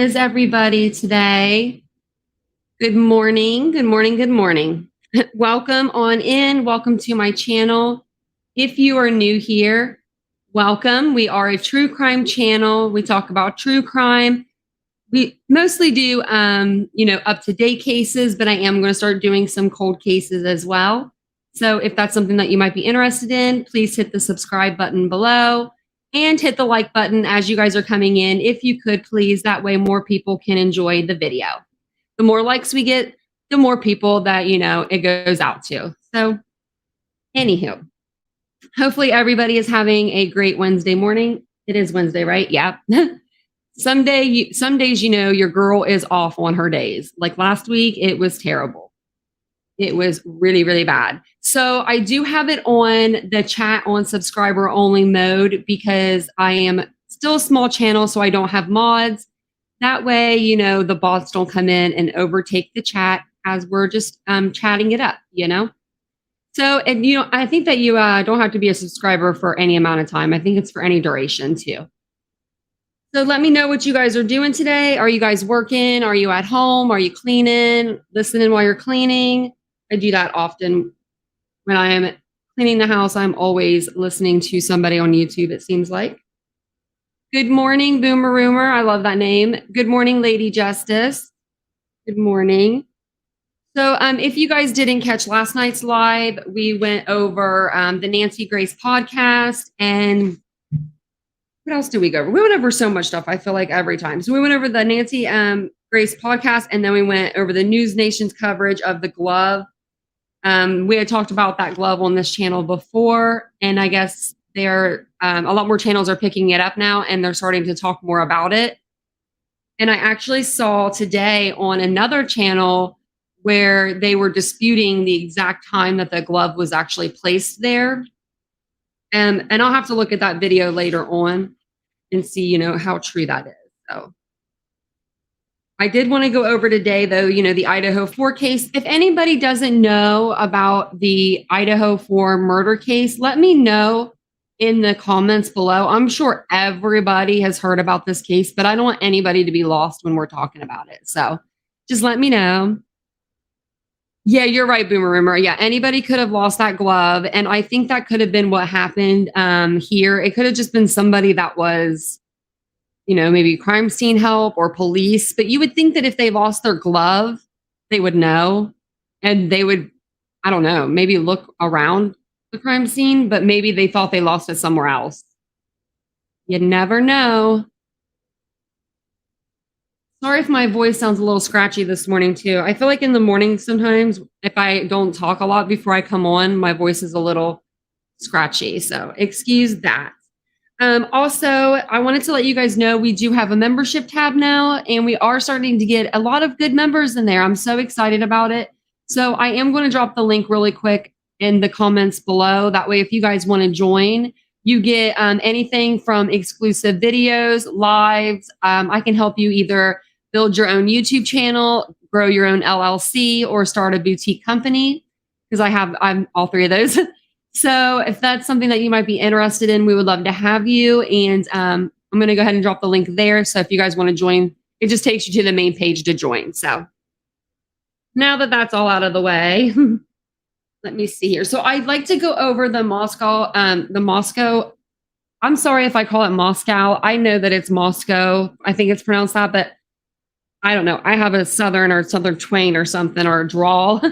is everybody today? Good morning, good morning, good morning. Welcome on in. Welcome to my channel. If you are new here, welcome. We are a true crime channel. We talk about true crime. We mostly do, up-to-date cases, but I am going to start doing some cold cases as well. So if that's something that you might be interested in, please hit the subscribe button below and hit the like button as you guys are coming in. If you could, please, that way more people can enjoy the video. The more likes we get, the more people that, it goes out to. So anywho, hopefully everybody is having a great Wednesday morning. It is Wednesday, right? Yeah. Some days, your girl is off on her days. Like last week, it was terrible. It was really, really bad. So I do have it on the chat on subscriber only mode because I am still a small channel, so I don't have mods. That way, the bots don't come in and overtake the chat as we're just chatting it up, So, and I think that you don't have to be a subscriber for any amount of time. I think it's for any duration too. So let me know what you guys are doing today. Are you guys working? Are you at home? Are you cleaning? Listening while you're cleaning? I do that often. When I am cleaning the house, I'm always listening to somebody on YouTube, it seems like. Good morning, Boomer Rumor. I love that name. Good morning, Lady Justice. Good morning. So if you guys didn't catch last night's live, we went over the Nancy Grace podcast and what else did we go over? We went over so much stuff, I feel like, every time. So we went over the Nancy Grace podcast, and then we went over the News Nation's coverage of the glove. We had talked about that glove on this channel before, and I guess a lot more channels are picking it up now, and they're starting to talk more about it. And I actually saw today on another channel where they were disputing the exact time that the glove was actually placed there. And I'll have to look at that video later on and see, how true that is. So I did want to go over today, though, the Idaho 4 case. If anybody doesn't know about the Idaho 4 murder case, let me know in the comments below. I'm sure everybody has heard about this case, but I don't want anybody to be lost when we're talking about it. So just let me know. Yeah, you're right, Boomer Rumor. Yeah, anybody could have lost that glove. And I think that could have been what happened here. It could have just been somebody that was, maybe crime scene help or police. But you would think that if they lost their glove, they would know. And they would, I don't know, maybe look around the crime scene. But maybe they thought they lost it somewhere else. You never know. Sorry if my voice sounds a little scratchy this morning, too. I feel like in the morning sometimes, if I don't talk a lot before I come on, my voice is a little scratchy. So excuse that. Also, I wanted to let you guys know we do have a membership tab now, and we are starting to get a lot of good members in there. I'm so excited about it. So I am going to drop the link really quick in the comments below. That way, if you guys want to join, you get anything from exclusive videos, lives. I can help you either build your own YouTube channel, grow your own LLC, or start a boutique company, because I'm all three of those. So if that's something that you might be interested in, we would love to have you. And I'm going to go ahead and drop the link there. So if you guys want to join, it just takes you to the main page to join. So now that that's all out of the way, let me see here. So I'd like to go over the Moscow. I'm sorry if I call it Moscow. I know that it's Moscow. I think it's pronounced that, but I don't know. I have a southern twang or something, or a drawl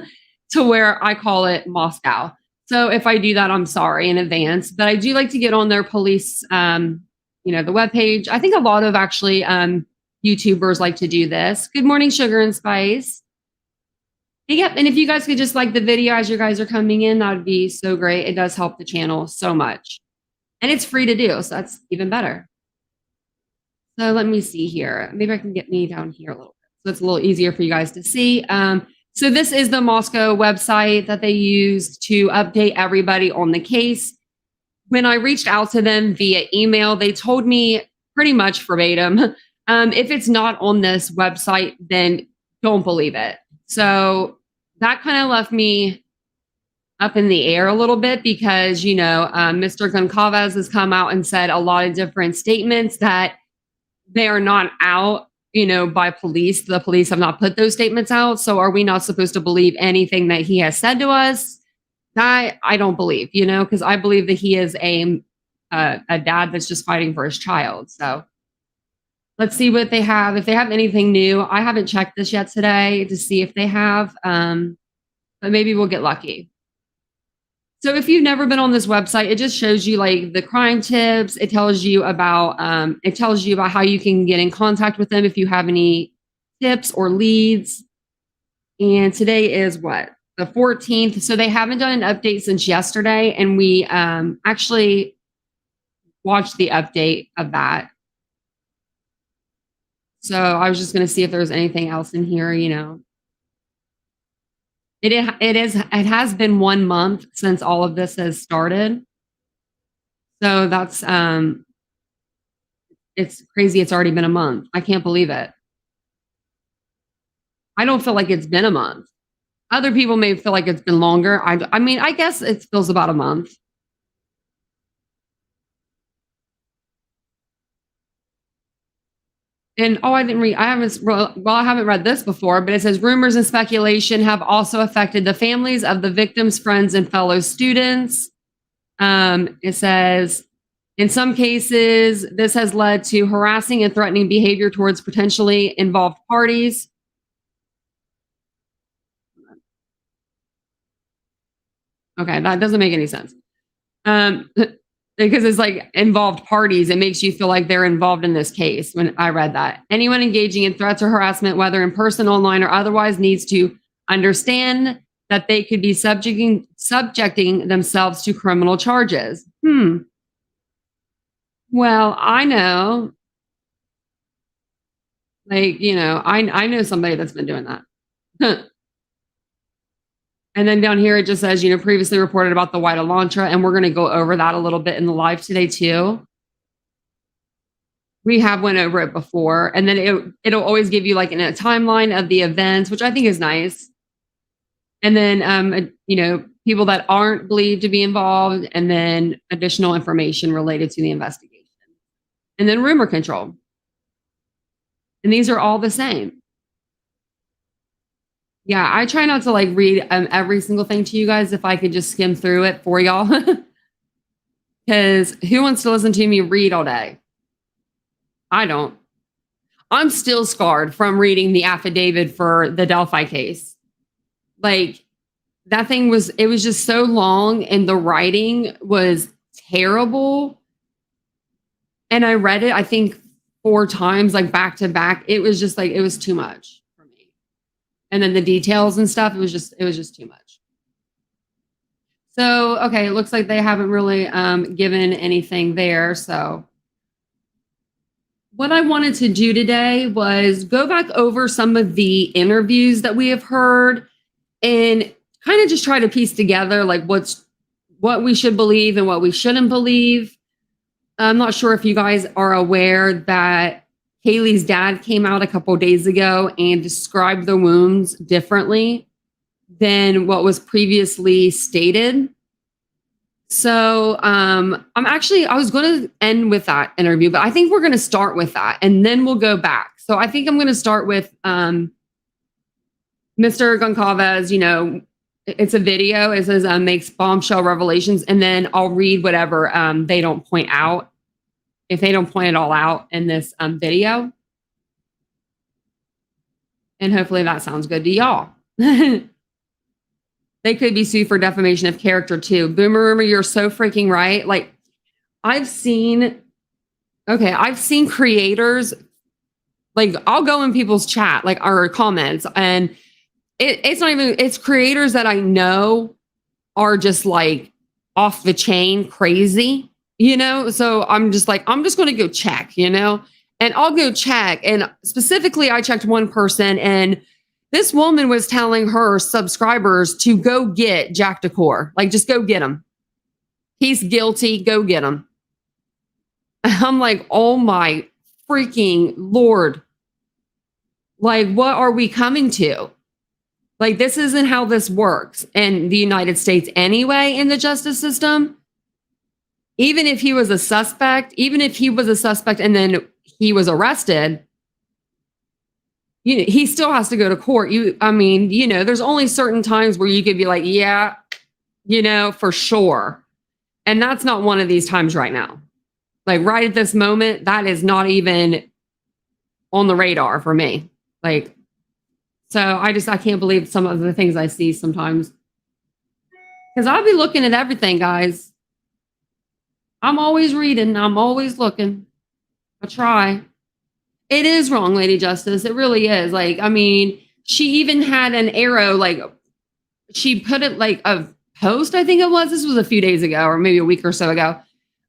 to where I call it Moscow. So if I do that, I'm sorry in advance. But I do like to get on their police, the webpage. I think a lot of actually YouTubers like to do this. Good morning, Sugar and Spice. Yep. And if you guys could just like the video as you guys are coming in, that would be so great. It does help the channel so much. And it's free to do, so that's even better. So let me see here. Maybe I can get me down here a little bit, so it's a little easier for you guys to see. So this is the Moscow website that they use to update everybody on the case. When I reached out to them via email, they told me pretty much verbatim, if it's not on this website, then don't believe it. So that kind of left me up in the air a little bit because, Mr. Goncalves has come out and said a lot of different statements that they are not out by police. The police have not put those statements out. So are we not supposed to believe anything that he has said to us? I don't believe, because I believe that he is a dad that's just fighting for his child. So let's see what they have. If they have anything new, I haven't checked this yet today to see if they have, but maybe we'll get lucky. So if you've never been on this website, it just shows you like the crime tips. It tells you about how you can get in contact with them if you have any tips or leads. And today is what? The 14th. So they haven't done an update since yesterday. And we actually watched the update of that. So I was just going to see if there was anything else in here, It has been 1 month since all of this has started. So that's it's crazy. It's already been a month. I can't believe it. I don't feel like it's been a month. Other people may feel like it's been longer. I mean, I guess it feels about a month. And I haven't read this before, but it says rumors and speculation have also affected the families of the victims, friends, and fellow students. It says, in some cases, this has led to harassing and threatening behavior towards potentially involved parties. Okay, that doesn't make any sense. Because it's like involved parties, it makes you feel like they're involved in this case. When I read that, anyone engaging in threats or harassment, whether in person, online, or otherwise, needs to understand that they could be subjecting themselves to criminal charges. Well, I know, I know somebody that's been doing that. And then down here, it just says, previously reported about the white Elantra, and we're going to go over that a little bit in the live today too. We have went over it before, and then it'll always give you like a timeline of the events, which I think is nice. And then, people that aren't believed to be involved, and then additional information related to the investigation. And then rumor control. And these are all the same. Yeah, I try not to like read every single thing to you guys if I could just skim through it for y'all. Because who wants to listen to me read all day? I don't. I'm still scarred from reading the affidavit for the Delphi case. Like that thing was just so long and the writing was terrible. And I read it, I think 4 times, like back to back. It was just like, it was too much. And then the details and stuff, it was just too much. So, okay, it looks like they haven't really given anything there. So what I wanted to do today was go back over some of the interviews that we have heard and kind of just try to piece together like what we should believe and what we shouldn't believe. I'm not sure if you guys are aware that Haley's dad came out a couple days ago and described the wounds differently than what was previously stated. So I was going to end with that interview, but I think we're going to start with that and then we'll go back. So I think I'm going to start with Mr. Goncalves. It's a video. It says makes bombshell revelations, and then I'll read whatever they don't point out. If they don't point it all out in this video. And hopefully that sounds good to y'all. They could be sued for defamation of character too. Boomer Rumor, you're so freaking right. Like I've seen creators, like I'll go in people's chat, like our comments, and it's creators that I know are just like off the chain crazy. So I'm just going to go check, and I'll go check. And specifically, I checked one person, and this woman was telling her subscribers to go get Jack Decor. Like, just go get him. He's guilty. Go get him. I'm like, oh my freaking Lord. Like, what are we coming to? Like, this isn't how this works in the United States anyway, in the justice system. Even if he was a suspect and then he was arrested, he still has to go to court. I mean, there's only certain times where you could be like, yeah, for sure. And that's not one of these times right now. Like right at this moment, that is not even on the radar for me. Like, so I can't believe some of the things I see sometimes. Because I'll be looking at everything, guys. I'm always reading. I'm always looking. I try. It is wrong, Lady Justice. It really is. Like, I mean, she even had an arrow, like, she put it like a post, I think it was. This was a few days ago, or maybe a week or so ago.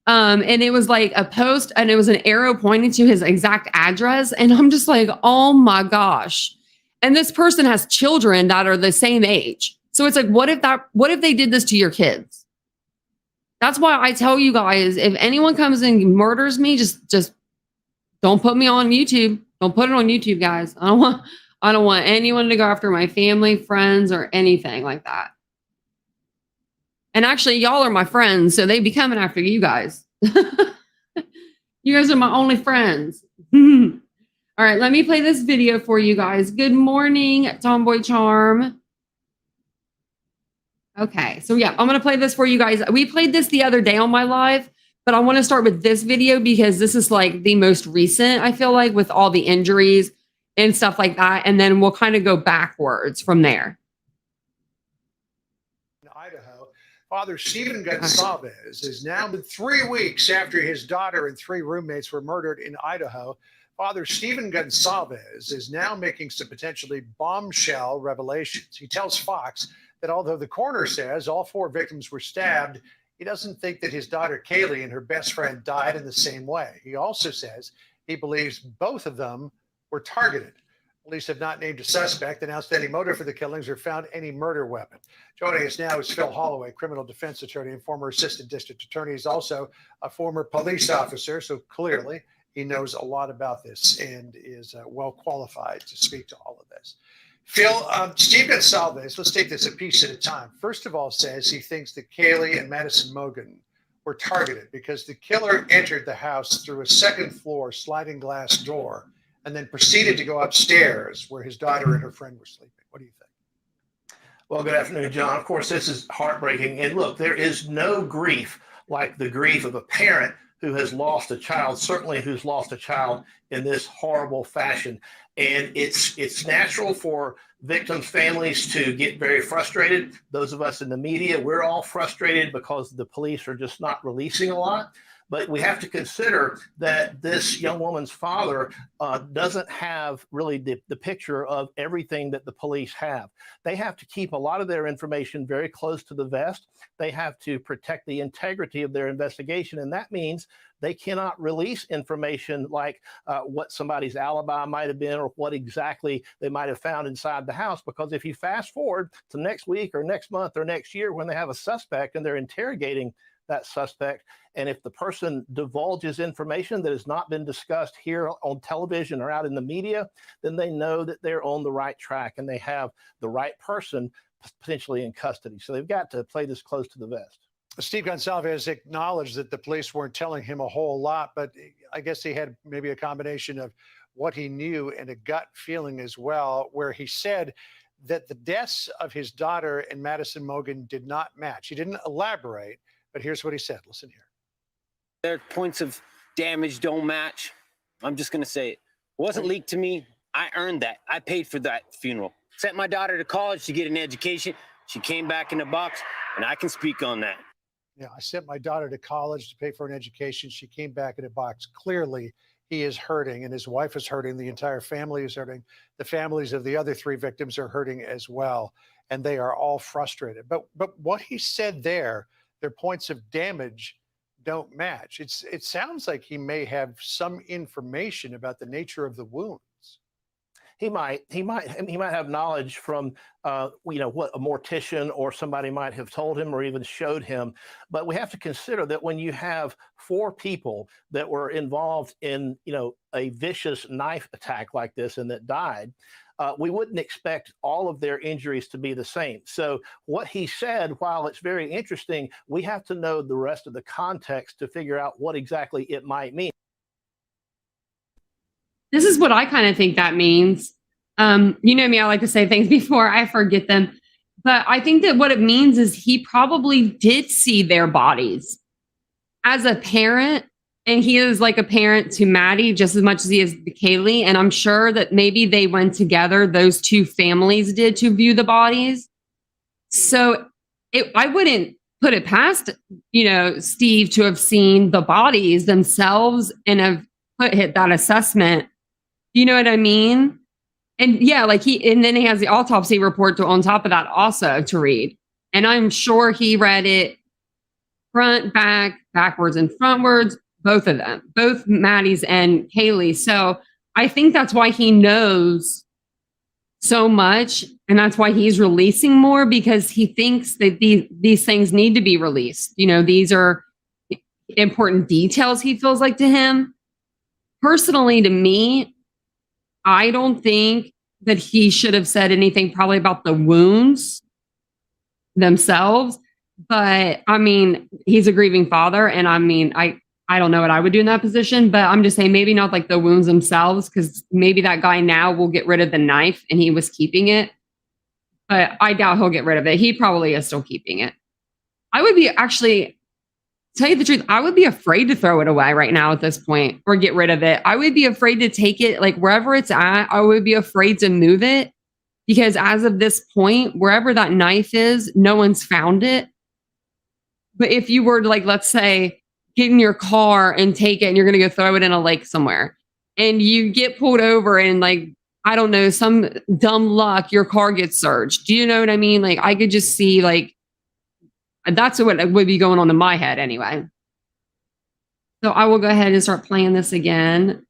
And it was like a post, and it was an arrow pointing to his exact address. And I'm just like, oh my gosh. And this person has children that are the same age. So it's like, what if they did this to your kids? That's why I tell you guys, if anyone comes and murders me, just don't put me on YouTube. Don't put it on YouTube, guys. I don't want anyone to go after my family, friends, or anything like that. And actually, y'all are my friends, so they be coming after you guys. You guys are my only friends. All right, let me play this video for you guys. Good morning, Tomboy Charm. Okay, so yeah, I'm going to play this for you guys. We played this the other day on my live, but I want to start with this video because this is like the most recent, I feel like, with all the injuries and stuff like that. And then we'll kind of go backwards from there. In Idaho, Father Stephen Gonsalves is now been 3 weeks after his daughter and 3 roommates were murdered in Idaho. Father Stephen Gonsalves is now making some potentially bombshell revelations. He tells Fox that although the coroner says all 4 victims were stabbed, he doesn't think that his daughter Kaylee and her best friend died in the same way. He also says he believes both of them were targeted. Police have not named a suspect, announced any motive for the killings, or found any murder weapon. Joining us now is Phil Holloway, criminal defense attorney and former assistant district attorney. He's also a former police officer, so clearly he knows a lot about this and is well qualified to speak to all of this. Phil, Steve Gonsalves, let's take this a piece at a time. First of all, says he thinks that Kaylee and Madison Mogen were targeted because the killer entered the house through a second-floor sliding glass door and then proceeded to go upstairs where his daughter and her friend were sleeping. What do you think? Well, good afternoon, John. Of course, this is heartbreaking. And look, there is no grief like the grief of a parent who has lost a child, certainly who's lost a child in this horrible fashion. And it's natural for victims' families to get very frustrated. Those of us in the media, we're all frustrated because the police are just not releasing a lot. But we have to consider that this young woman's father doesn't have really the picture of everything that the police have. They have to keep a lot of their information very close to the vest. They have to protect the integrity of their investigation. And that means they cannot release information like what somebody's alibi might have been or what exactly they might have found inside the house. Because if you fast forward to next week or next month or next year when they have a suspect and they're interrogating that suspect, and if the person divulges information that has not been discussed here on television or out in the media, then they know that they're on the right track and they have the right person potentially in custody. So they've got to play this close to the vest. Steve Gonsalves acknowledged that the police weren't telling him a whole lot, but I guess he had maybe a combination of what he knew and a gut feeling as well, where he said that the deaths of his daughter and Madison Mogen did not match. He didn't elaborate, but here's what he said. Listen here. Their points of damage don't match. I'm just going to say it. It wasn't leaked to me. I earned that. I paid for that funeral. Sent my daughter to college to get an education. She came back in the box, and I can speak on that. Yeah, I sent my daughter to college to pay for an education. She came back in a box. Clearly, he is hurting, and his wife is hurting. The entire family is hurting. The families of the other 3 victims are hurting as well, and they are all frustrated. But what he said there, their points of damage don't match. It sounds like he may have some information about the nature of the wounds. He might have knowledge from, what a mortician or somebody might have told him or even showed him. But we have to consider that when you have 4 people that were involved in, a vicious knife attack like this and that died, we wouldn't expect all of their injuries to be the same. So what he said, while it's very interesting, we have to know the rest of the context to figure out what exactly it might mean. This is what I kind of think that means. You know me, I like to say things before I forget them. But I think that what it means is he probably did see their bodies as a parent. And he is like a parent to Maddie just as much as he is to Kaylee. And I'm sure that maybe they went together, those two families did, to view the bodies. So I wouldn't put it past, Steve to have seen the bodies themselves and have hit that assessment. You know what I mean? And yeah, and then he has the autopsy report on top of that also to read. And I'm sure he read it front, back, backwards, and frontwards, both of them, both Maddie's and Kaylee. So I think that's why he knows so much. And that's why he's releasing more, because he thinks that these things need to be released. These are important details, he feels like, to him. Personally, to me, I don't think that he should have said anything probably about the wounds themselves. But I mean, he's a grieving father. And I mean, I don't know what I would do in that position, but I'm just saying maybe not like the wounds themselves, because maybe that guy now will get rid of the knife and he was keeping it. But I doubt he'll get rid of it. He probably is still keeping it. I would be actually, tell you the truth, I would be afraid to throw it away right now at this point or get rid of it. I would be afraid to take it like wherever it's at. I would be afraid to move it, because as of this point, wherever that knife is, no one's found it. But if you were to, like, let's say, get in your car and take it and you're going to go throw it in a lake somewhere and you get pulled over and, like, I don't know, some dumb luck, your car gets searched. Do you know what I mean? Like, I could just see, like, that's what would be going on in my head anyway. So I will go ahead and start playing this again.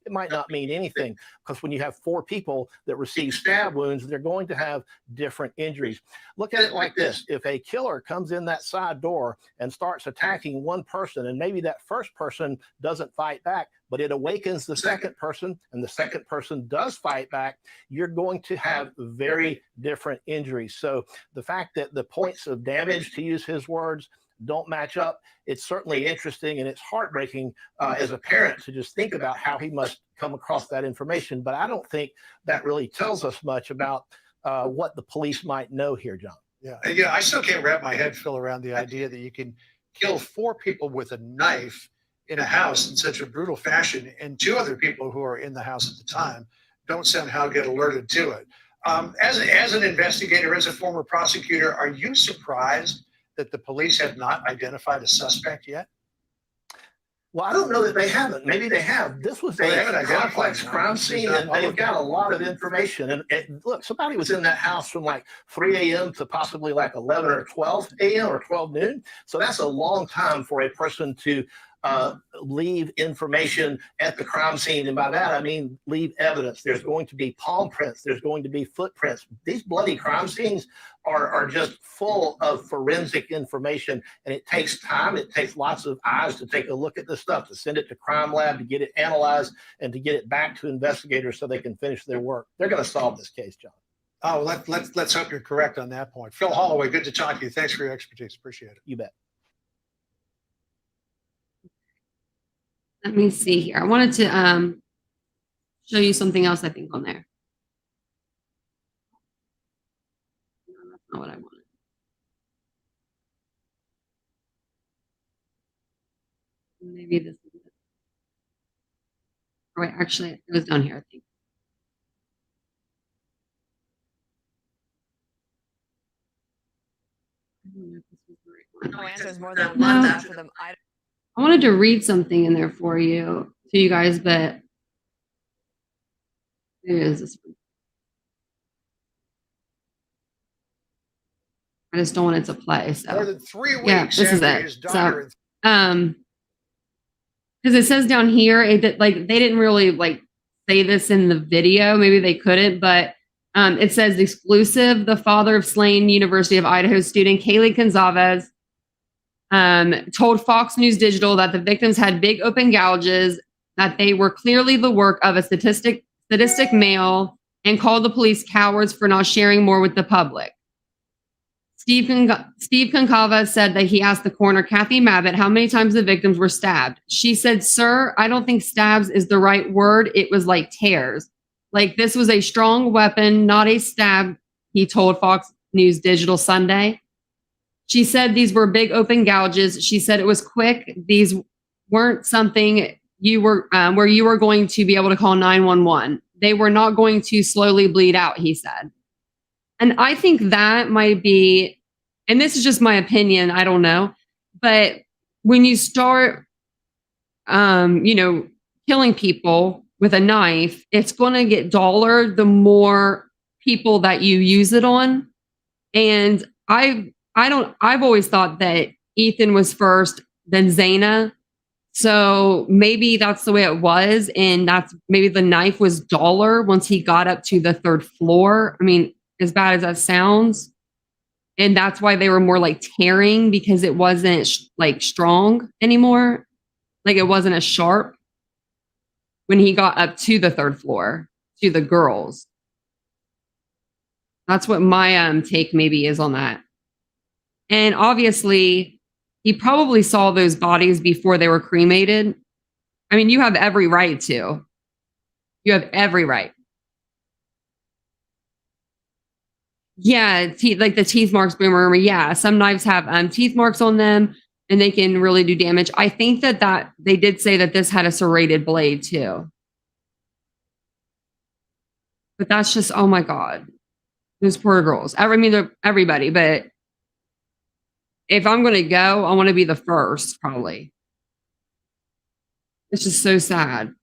It might not mean anything, because when you have 4 people that receive stab wounds, they're going to have different injuries. Look at it like this. If a killer comes in that side door and starts attacking one person, and maybe that first person doesn't fight back, but it awakens the second person, and the second person does fight back, you're going to have very different injuries. So the fact that the points of damage, to use his words, don't match up, it's certainly interesting, and it's heartbreaking as a parent to just think about how he must come across that information. But I don't think that really tells us much about what the police might know here, John. Yeah, I still can't wrap my head, Phil, around the idea that you can kill 4 people with a knife in a house in such a brutal fashion, and 2 other people who are in the house at the time don't somehow get alerted to it. As an investigator, as a former prosecutor, are you surprised that the police have not identified a suspect yet? Well, I don't know that they haven't. Maybe they have. This was a complex crime scene, and they've got a lot of information. And look, somebody was in that house from like 3 a.m. to possibly like 11 or 12 a.m. or 12 noon. So that's a long time for a person to leave information at the crime scene. And by that, I mean leave evidence. There's going to be palm prints. There's going to be footprints. These bloody crime scenes are just full of forensic information. And it takes time. It takes lots of eyes to take a look at this stuff, to send it to crime lab, to get it analyzed, and to get it back to investigators so they can finish their work. They're going to solve this case, John. Oh, let's hope you're correct on that point. Phil Holloway, good to talk to you. Thanks for your expertise. Appreciate it. You bet. Let me see here. I wanted to show you something else, I think, on there. No, that's not what I wanted. Maybe this is it. Oh, wait, actually, it was down here, I think. I don't know if this was the right one. No answers more than a month after them. I wanted to read something in there for you, to you guys, but it is this one. I just don't want it to play. So more than 3 weeks yeah, this is after it. his daughter. So, because it says down here, like they didn't really like say this in the video. Maybe they couldn't, but it says exclusive. The father of slain University of Idaho student Kaylee Gonzalez told Fox News Digital that the victims had big open gouges, that they were clearly the work of a sadistic male, and called the police cowards for not sharing more with the public. Steve Concava said that he asked the coroner, Kathy Mabbitt, how many times the victims were stabbed. She said, sir, I don't think stabs is the right word. It was like tears, Like, this was a strong weapon, not a stab, he told Fox News Digital Sunday. She said these were big open gouges. She said it was quick. These weren't something you were where you were going to be able to call 911. They were not going to slowly bleed out, he said. And I think that might be, and this is just my opinion, I don't know, but when you start, killing people with a knife, it's going to get duller the more people that you use it on. And I've always thought that Ethan was first, then Zaina. So maybe that's the way it was. And maybe the knife was duller once he got up to the third floor. I mean, as bad as that sounds. And that's why they were more like tearing, because it wasn't like strong anymore. Like, it wasn't as sharp when he got up to the third floor to the girls. That's what my take maybe is on that. And obviously, he probably saw those bodies before they were cremated. I mean, you have every right to. You have every right. Yeah, like the teeth marks, Boomer. Yeah, some knives have teeth marks on them, and they can really do damage. I think that they did say that this had a serrated blade too. But that's just, oh my God. Those poor girls. I mean, everybody, but if I'm going to go, I want to be the first, probably. It's just so sad.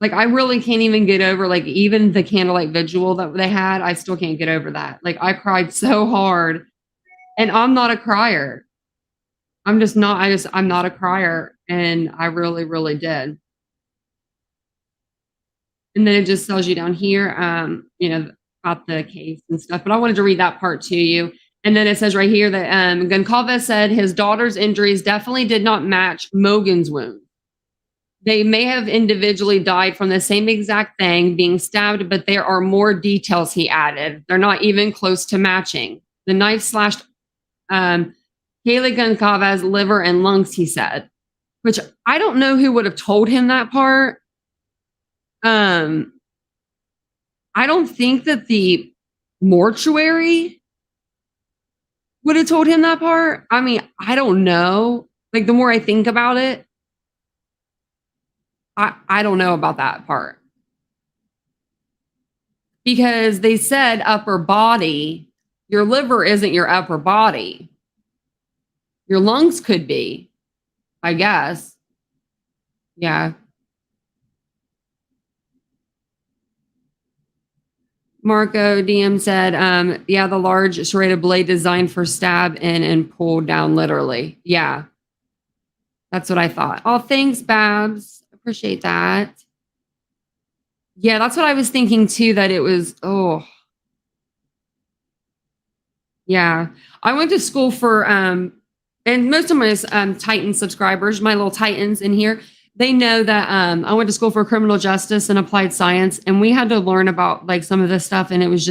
Like, I really can't even get over, like, even the candlelight vigil that they had, I still can't get over that. Like, I cried so hard, and I'm not a crier. I'm not a crier, and I really, really did. And then it just tells you down here, about the case and stuff. But I wanted to read that part to you. And then it says right here that Goncalves said his daughter's injuries definitely did not match Mogan's wound. They may have individually died from the same exact thing, being stabbed, but there are more details, he added. They're not even close to matching. The knife slashed Kaylee Goncalves' liver and lungs, he said, which I don't know who would have told him that part. I don't think that the mortuary would have told him that part. I mean, I don't know. Like, the more I think about it, I don't know about that part. Because they said upper body. Your liver isn't your upper body. Your lungs could be, I guess. Yeah. Marco DM said, yeah, the large serrated blade designed for stab in and pull down literally. Yeah. That's what I thought. Oh, thanks, Babs. Appreciate that. Yeah, that's what I was thinking too, that it was, yeah. I went to school for, and most of my Titan subscribers, my little Titans in here, they know that I went to school for criminal justice and applied science, and we had to learn about like some of this stuff, and it was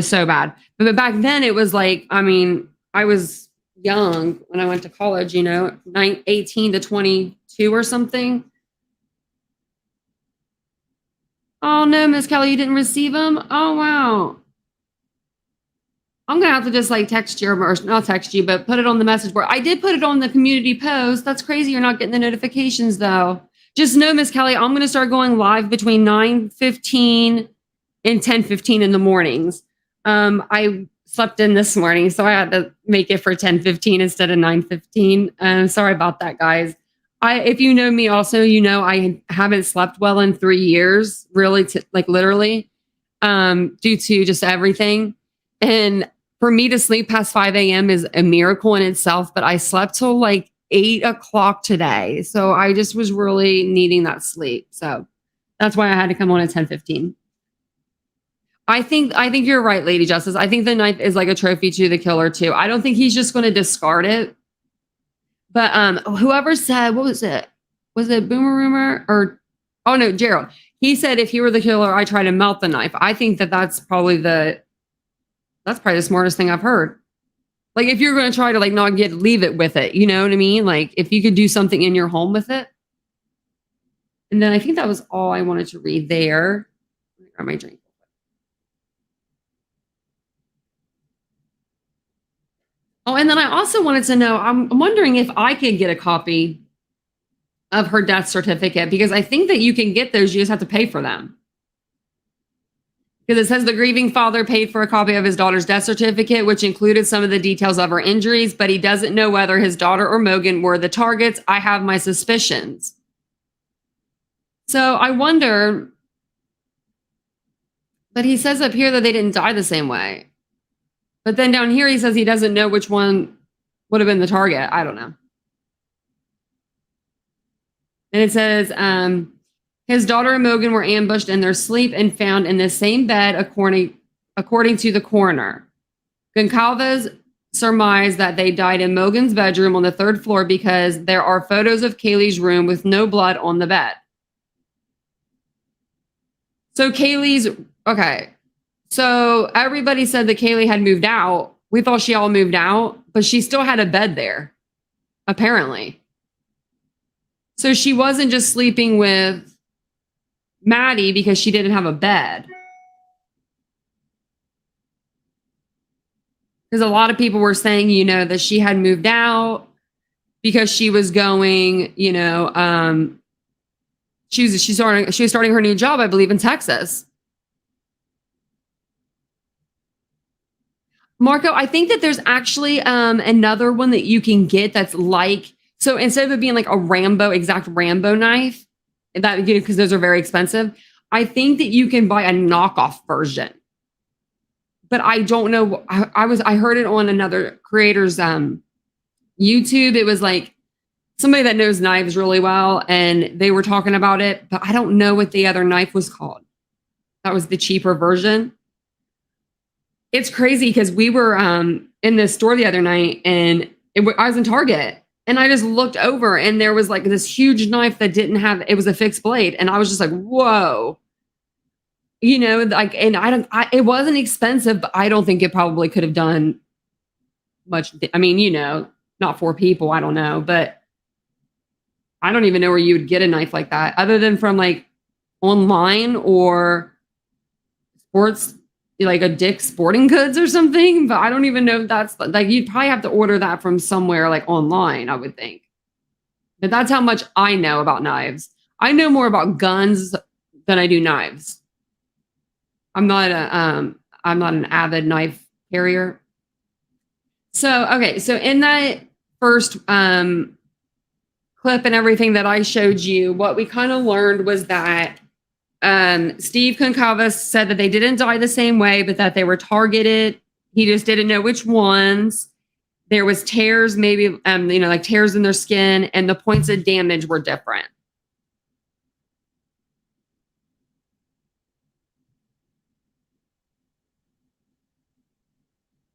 so bad. But back then it was like, I mean, I was young when I went to college, 18 to 22 or something. Oh no, Miss Kelly, you didn't receive them? Oh wow. I'm gonna have to just like text you, or not text you, but put it on the message board. I did put it on the community post. That's crazy. You're not getting the notifications though. Just know, Miss Kelly, I'm gonna start going live between 9:15 and 10:15 in the mornings. I slept in this morning, so I had to make it for 10:15 instead of 9:15. Sorry about that, guys. If you know me also, I haven't slept well in 3 years, really, literally, due to just everything. And for me to sleep past 5 a.m. is a miracle in itself, but I slept till like 8 o'clock today. So I just was really needing that sleep. So that's why I had to come on at 10:15. I think you're right, Lady Justice. I think the knife is like a trophy to the killer too. I don't think he's just going to discard it. But whoever said, what was it? Was it Boomer Rumor or, oh no, Gerald. He said, if he were the killer, I try to melt the knife. I think that's probably the smartest thing I've heard. Like, if you're going to try to like not leave it with it, you know what I mean? Like, if you could do something in your home with it, And then I think that was all I wanted to read there. Let me grab my drink. Oh, and then I also wanted to know, I'm wondering if I could get a copy of her death certificate, because I think that you can get those, you just have to pay for them. Because it says the grieving father paid for a copy of his daughter's death certificate, which included some of the details of her injuries, but he doesn't know whether his daughter or Mogan were the targets. I have my suspicions. So I wonder, but he says up here that they didn't die the same way. But then down here, he says he doesn't know which one would have been the target. I don't know. And it says, his daughter and Mogan were ambushed in their sleep and found in the same bed, according to the coroner. Goncalves surmised that they died in Mogan's bedroom on the 3rd floor because there are photos of Kaylee's room with no blood on the bed. So okay. So everybody said that Kaylee had moved out. We thought she all moved out, but she still had a bed there, apparently. So she wasn't just sleeping with Maddie because she didn't have a bed. Because a lot of people were saying, that she had moved out because she was going, she was starting her new job, I believe, in Texas. Marco, I think that there's actually another one that you can get that's like, so instead of it being like a exact Rambo knife, that because those are very expensive, I think that you can buy a knockoff version. But I don't know. I heard it on another creator's YouTube. It was like somebody that knows knives really well, and they were talking about it, but I don't know what the other knife was called. That was the cheaper version. It's crazy because we were in this store the other night, and I was in Target, and I just looked over, and there was like this huge knife that it was a fixed blade, and I was just like, whoa. And it wasn't expensive, but I don't think it probably could have done much. I mean, not 4 people, I don't know, but I don't even know where you would get a knife like that other than from like online or sports, like a Dick's Sporting Goods or something. But I don't even know if that's like, you'd probably have to order that from somewhere like online, I would think. But that's how much I know about knives. I know more about guns than I do knives. I'm not an avid knife carrier. So, okay. So in that first clip and everything that I showed you, what we kind of learned was that Steve Goncalves said that they didn't die the same way, but that they were targeted. He just didn't know which ones. There was tears, maybe, like tears in their skin, and the points of damage were different.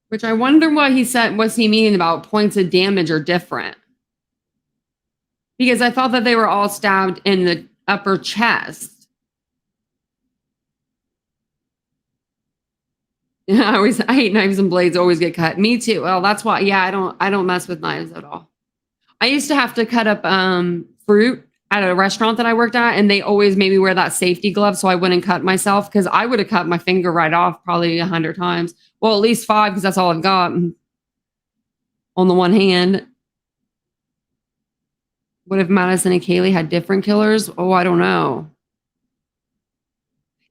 Which I wonder what he said, what's he meaning about points of damage are different? Because I thought that they were all stabbed in the upper chest. I hate knives and blades, always get cut. Me too. Well, that's why, I don't mess with knives at all. I used to have to cut up fruit at a restaurant that I worked at, and they always made me wear that safety glove so I wouldn't cut myself, because I would have cut my finger right off probably 100 times. Well, at least 5, because that's all I've got on the one hand. What if Madison and Kaylee had different killers? Oh, I don't know.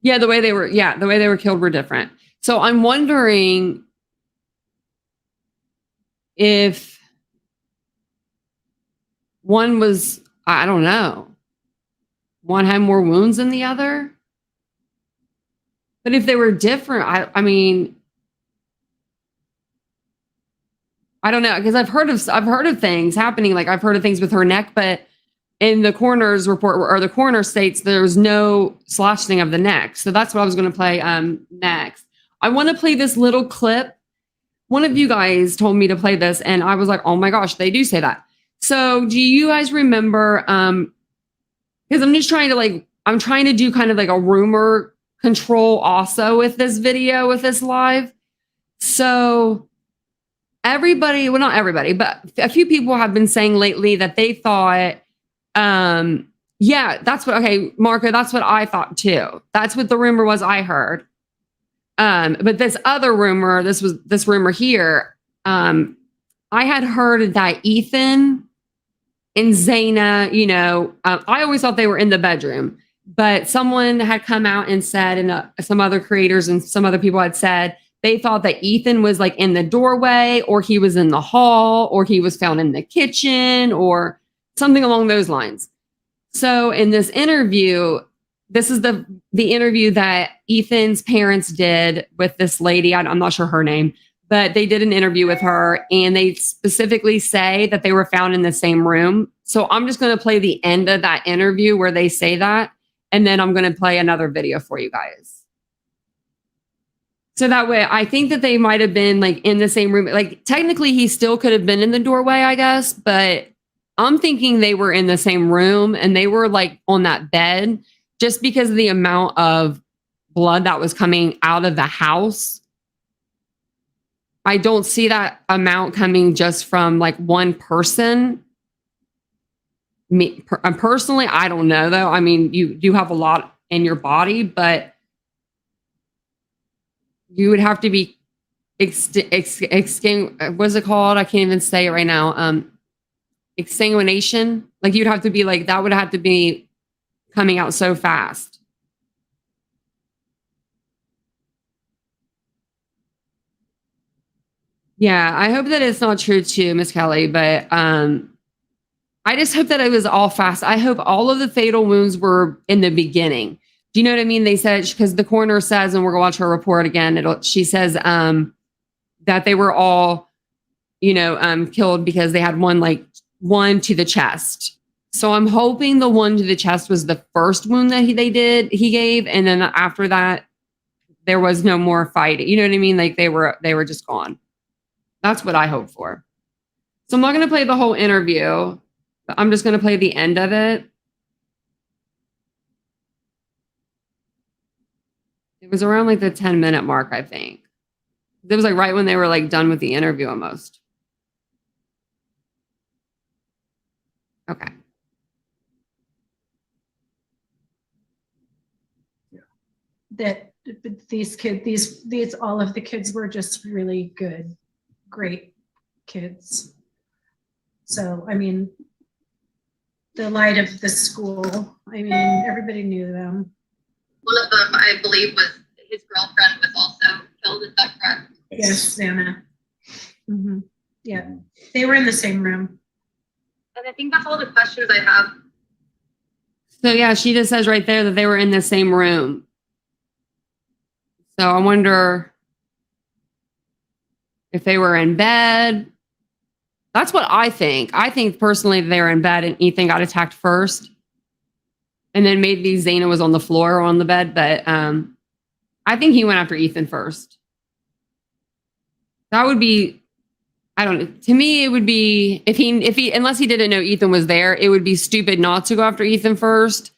Yeah, the way they were killed were different. So I'm wondering if one was, I don't know, one had more wounds than the other. But if they were different, I mean, I don't know, because I've heard of things happening. Like I've heard of things with her neck, but in the coroner's report, or the coroner states there was no slashing of the neck. So that's what I was going to play next. I want to play this little clip. One of you guys told me to play this, and I was like, oh my gosh, they do say that. So do you guys remember? Because I'm just trying to I'm trying to do kind of like a rumor control also with this video, with this live. So everybody, well, not everybody, but a few people have been saying lately that they thought Yeah, okay, Marco, that's what I thought too. That's what the rumor was I heard. But this other rumor, this rumor here, I had heard that Ethan and Zaina, I always thought they were in the bedroom, but someone had come out and said, and some other creators and some other people had said, they thought that Ethan was like in the doorway, or he was in the hall, or he was found in the kitchen, or something along those lines. So in this interview, this is the interview that Ethan's parents did with this lady. I'm not sure her name, but they did an interview with her, and they specifically say that they were found in the same room. So I'm just going to play the end of that interview where they say that, and then I'm going to play another video for you guys. So that way, I think that they might have been like in the same room. Like technically, he still could have been in the doorway, I guess, but I'm thinking they were in the same room and they were like on that bed, just because of the amount of blood that was coming out of the house. I don't see that amount coming just from like one person. Personally, I don't know though. I mean, you do have a lot in your body, but you would have to be what's it called? I can't even say it right now. Exsanguination. Like you'd have to be like, that would have to be coming out so fast. Yeah, I hope that it's not true too, Miss Kelly, but I just hope that it was all fast. I hope all of the fatal wounds were in the beginning. Do you know what I mean? They said, because the coroner says, and we're gonna watch her report again. She says that they were all, killed because they had one to the chest. So I'm hoping the one to the chest was the first wound that he gave, and then after that, there was no more fighting. You know what I mean? Like they were just gone. That's what I hope for. So I'm not gonna play the whole interview, but I'm just gonna play the end of it. It was around like the 10-minute mark, I think. It was like right when they were like done with the interview almost. Okay. That these all of the kids were just really good, great kids. So, I mean, the light of the school, I mean, everybody knew them. One of them, I believe, was his girlfriend was also killed. Is that correct? Yes, Xana. Mm-hmm. Yeah, they were in the same room. And I think that's all the questions I have. So yeah, she just says right there that they were in the same room. So I wonder if they were in bed. That's what I think. I think personally they were in bed and Ethan got attacked first. And then maybe Zaina was on the floor or on the bed, but I think he went after Ethan first. That would be, I don't know. To me, it would be if he unless he didn't know Ethan was there, it would be stupid not to go after Ethan first,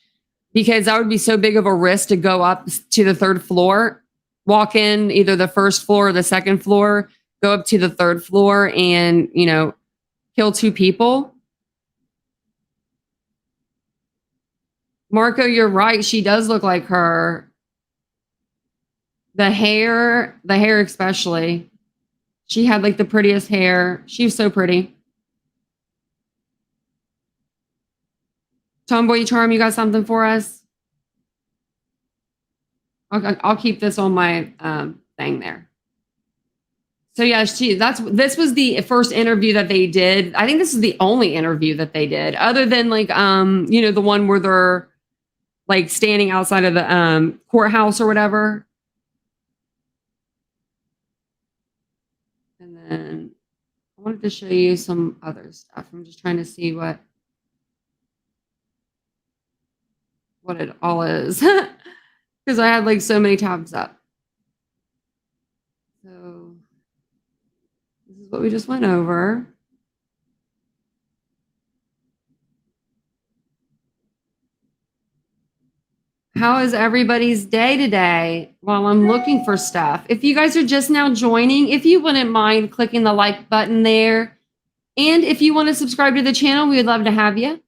because that would be so big of a risk to go up to the third floor, walk in either the first floor or the second floor, go up to the third floor and, kill two people. Marco, you're right. She does look like her. The hair especially. She had like the prettiest hair. She was so pretty. Tomboy Charm, you got something for us? I'll keep this on my thing there. So yeah, this was the first interview that they did. I think this is the only interview that they did, other than like the one where they're like standing outside of the courthouse or whatever. And then I wanted to show you some other stuff. I'm just trying to see what it all is, because I had like so many tabs up. So this is what we just went over. How is everybody's day today while I'm looking for stuff? If you guys are just now joining, if you wouldn't mind clicking the like button there. And if you want to subscribe to the channel, we would love to have you.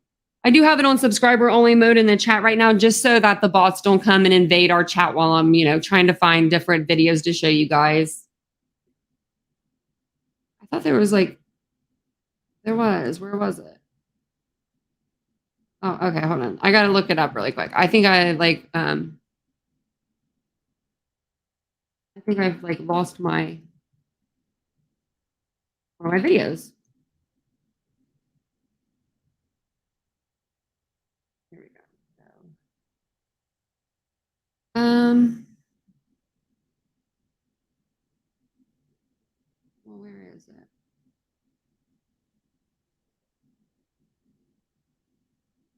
I do have it on subscriber only mode in the chat right now, just so that the bots don't come and invade our chat while I'm, trying to find different videos to show you guys. I thought there was where was it? Oh, okay, hold on. I got to look it up really quick. I think I've lost one of my videos. Here we go. Well, where is it?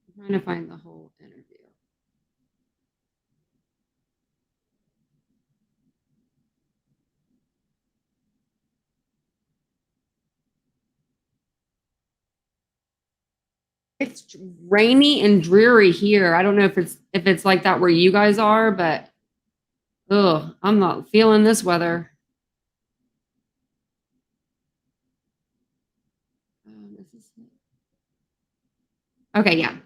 I'm trying to find the whole interview. It's rainy and dreary here. I don't know if it's like that where you guys are, but I'm not feeling this weather. Okay, yeah.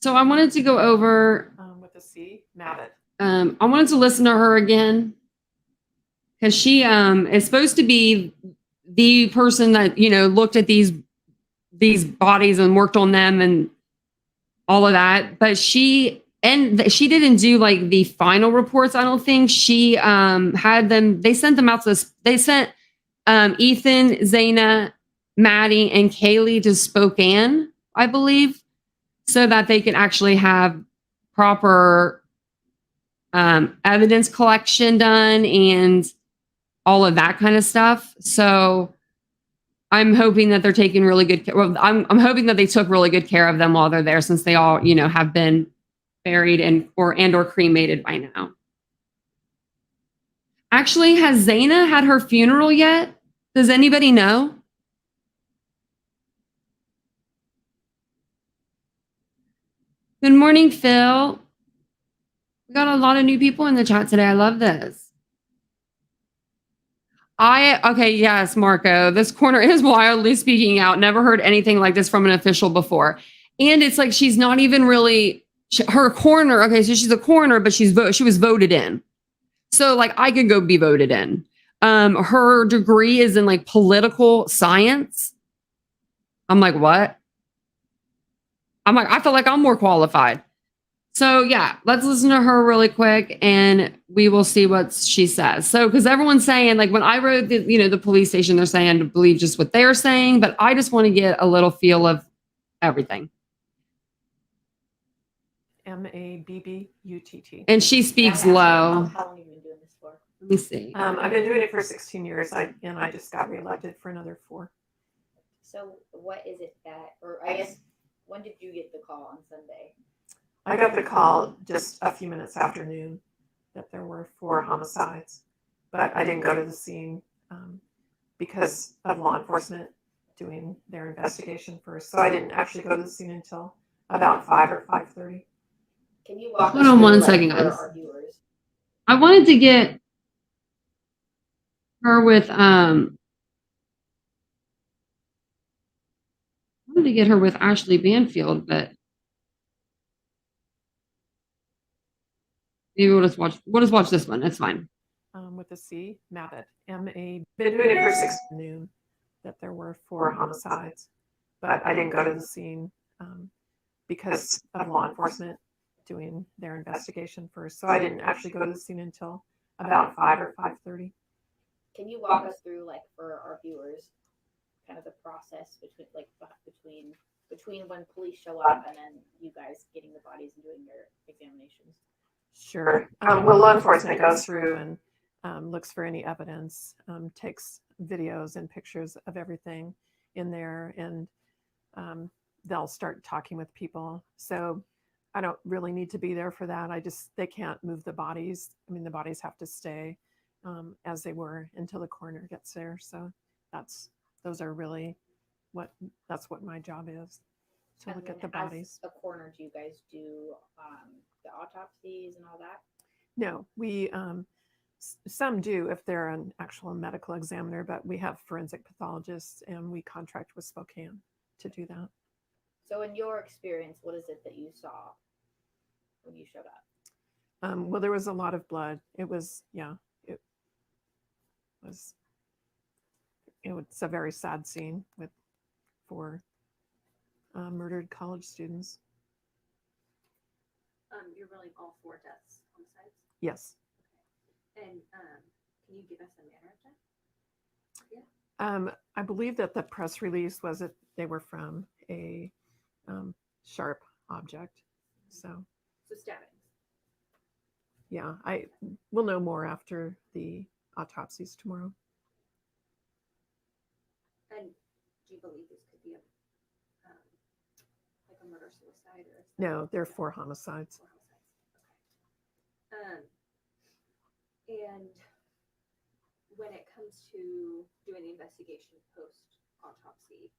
So I wanted to go over with a C, Mavitt. I wanted to listen to her again because she is supposed to be the person that looked at these bodies and worked on them and all of that, but she didn't do like the final reports. I don't think she had them. They sent them out to this. They sent Ethan, Zaina, Maddie, and Kaylee to Spokane, I believe, so that they could actually have proper evidence collection done and all of that kind of stuff. So I'm hoping that they're taking really good care. Well, I'm hoping that they took really good care of them while they're there, since they all, have been buried and or cremated by now. Actually, has Zaina had her funeral yet? Does anybody know? Good morning, Phil. We got a lot of new people in the chat today. I love this. Okay, yes, Marco. This corner is wildly speaking out. Never heard anything like this from an official before. And it's like she's not even really her corner. Okay, so she's a coroner, but she was voted in. So like I could go be voted in. Her degree is in like political science. I'm like, what? I'm like, I feel like I'm more qualified. So yeah, let's listen to her really quick and we will see what she says. So, because everyone's saying, like when I wrote the police station, they're saying to believe just what they're saying, but I just want to get a little feel of everything. Mabbutt. And she speaks low. How long have you been doing this for? Let me see. I've been doing it for 16 years, and I just got reelected for another 4. So what is it that, or I guess, when did you get the call on Sunday? I got the call just a few minutes after noon that there were 4 homicides, but I didn't go to the scene because of law enforcement doing their investigation first. So I didn't actually go to the scene until about 5 or 5:30. Can you walk Hold us on through, one second, for guys. our viewers? I wanted to get her with Ashley Banfield, but maybe we'll just watch this one. It's fine. With a C, Mavitt, M-A. Been doing it for 6 noon that there were 4 homicides, but I didn't go to the scene because of law enforcement doing their investigation first. So I didn't actually go to the scene until about 5 or 5:30. Can you walk us through, like, for our viewers, kind of the process between when police show up and then you guys getting the bodies and doing your examinations? Sure. Well, law enforcement goes through and looks for any evidence, takes videos and pictures of everything in there, and they'll start talking with people. So I don't really need to be there for that. They can't move the bodies. I mean, the bodies have to stay as they were until the coroner gets there. So that's what my job is, to And look at then the bodies. As a coroner, do you guys do the autopsies and all that? No, we some do if they're an actual medical examiner, but we have forensic pathologists and we contract with Spokane to do that. So in your experience, what is it that you saw when you showed up? Well, there was a lot of blood. It was, yeah, was, it was a very sad scene with 4 murdered college students. You're rolling all 4 deaths, homicides? Yes. Okay. And can you give us a manner of death? I believe that the press release was that they were from a sharp object. So stabbings. yeah, I will know more after the autopsies tomorrow. And do you believe this could be like a murder suicide or? No, there are 4 homicides. 4 homicides. Okay. And when it comes to doing the investigation post autopsy,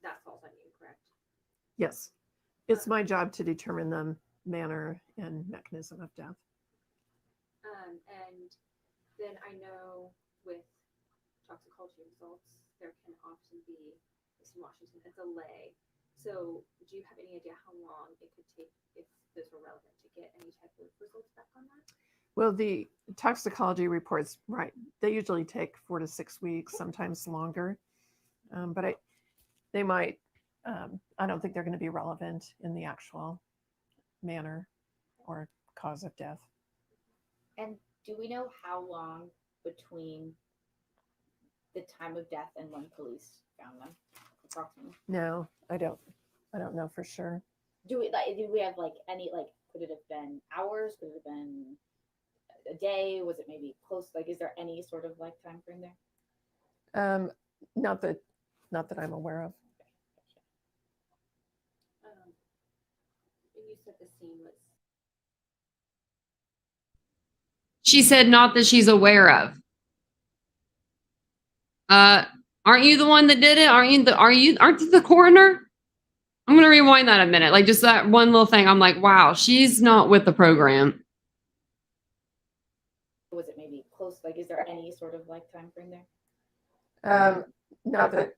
that falls on you, correct? Yes, it's my job to determine the manner and mechanism of death. And then I know with toxicology results, there can often be, at least in Washington, a delay. So do you have any idea how long it could take, if those were relevant, to get any type of results back on that? Well, the toxicology reports, right, they usually take 4 to 6 weeks, sometimes longer. But they might, I don't think they're going to be relevant in the actual manner or cause of death. And do we know how long between the time of death and when police found them, approximately? No, I don't know for sure. Do we have like any, like, could it have been hours? Could it have been a day? Was it maybe close? Like, is there any sort of like time frame there? Not that I'm aware of. And you said the scene was. She said not that she's aware of. Aren't you the one that did it? Aren't you the coroner? I'm gonna rewind that a minute. Like just that one little thing. I'm like, wow, she's not with the program. Was it maybe close? Like, is there any sort of like time frame there? Not that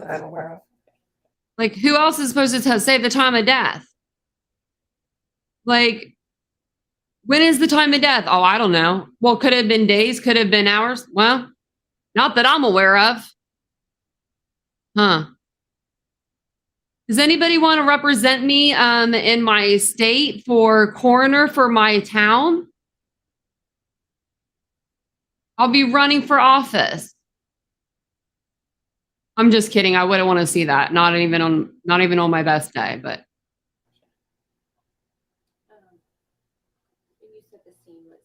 I'm aware of. Like, who else is supposed to say the time of death? Like, when is the time of death? Oh, I don't know. Well, could have been days, could have been hours. Well, not that I'm aware of. Huh. Does anybody want to represent me in my state for coroner for my town? I'll be running for office. I'm just kidding. I wouldn't want to see that. Not even on my best day, but. And you said the scene was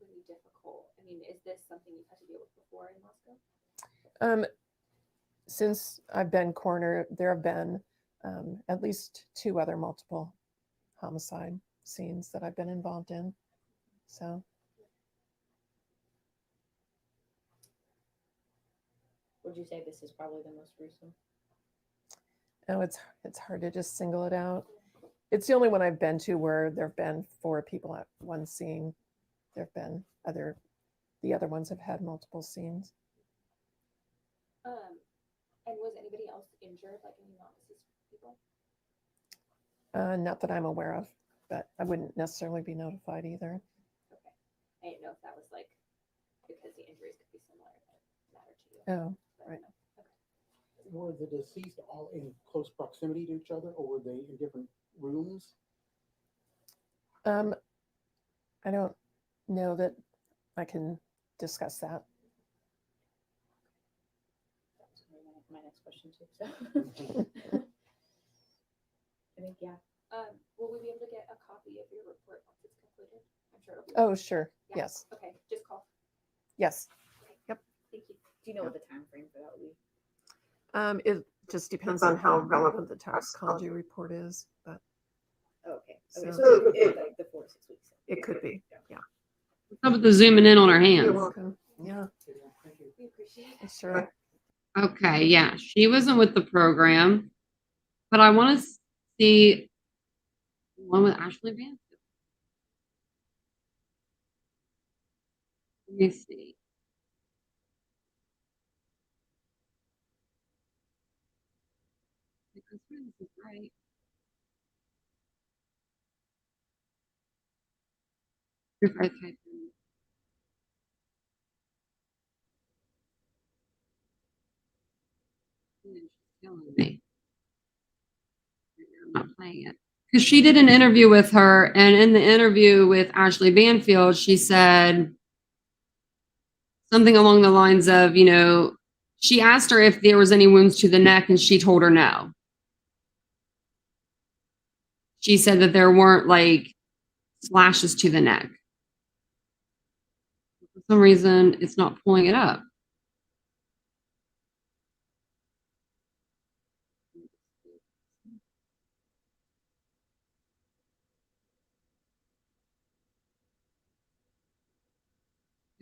really difficult. I mean, is this something you've had to deal with before in Moscow? Since I've been coroner, there have been at least 2 other multiple homicide scenes that I've been involved in. So. Would you say this is probably the most gruesome? Oh, it's hard to just single it out. It's the only one I've been to where there have been 4 people at one scene. There have been the other ones have had multiple scenes. And was anybody else injured, like any non-deceased people? Not that I'm aware of, but I wouldn't necessarily be notified either. Okay. I didn't know if that was like because the injuries could be similar that matter to you. Oh, right. Okay. Were the deceased all in close proximity to each other, or were they in different rooms? I don't know that I can discuss that. That was my next question too. So I think, yeah. Will we be able to get a copy of your report once it's completed? I'm sure it'll be. Oh, sure. Yeah. Yes. Okay. Just call. Yes. Okay. Yep. Thank you. Do you know what the time frame for that would be? It just depends on how relevant the toxicology report is, but Oh, okay. So- Okay. So it's like the 4 to 6 weeks. it could be. Yeah. What's up with the zooming in on her You're hands? welcome. Yeah, Thank you. We appreciate it. sure. Okay, yeah, she wasn't with the program, but I want to see one with Ashley Vance. Let me see. Because where is Right. If I type in- She's killing me. I'm not playing it. Because she did an interview with her, and in the interview with Ashley Banfield, she said something along the lines of, she asked her if there was any wounds to the neck, and she told her no. She said that there weren't like slashes to the neck. For some reason, it's not pulling it up.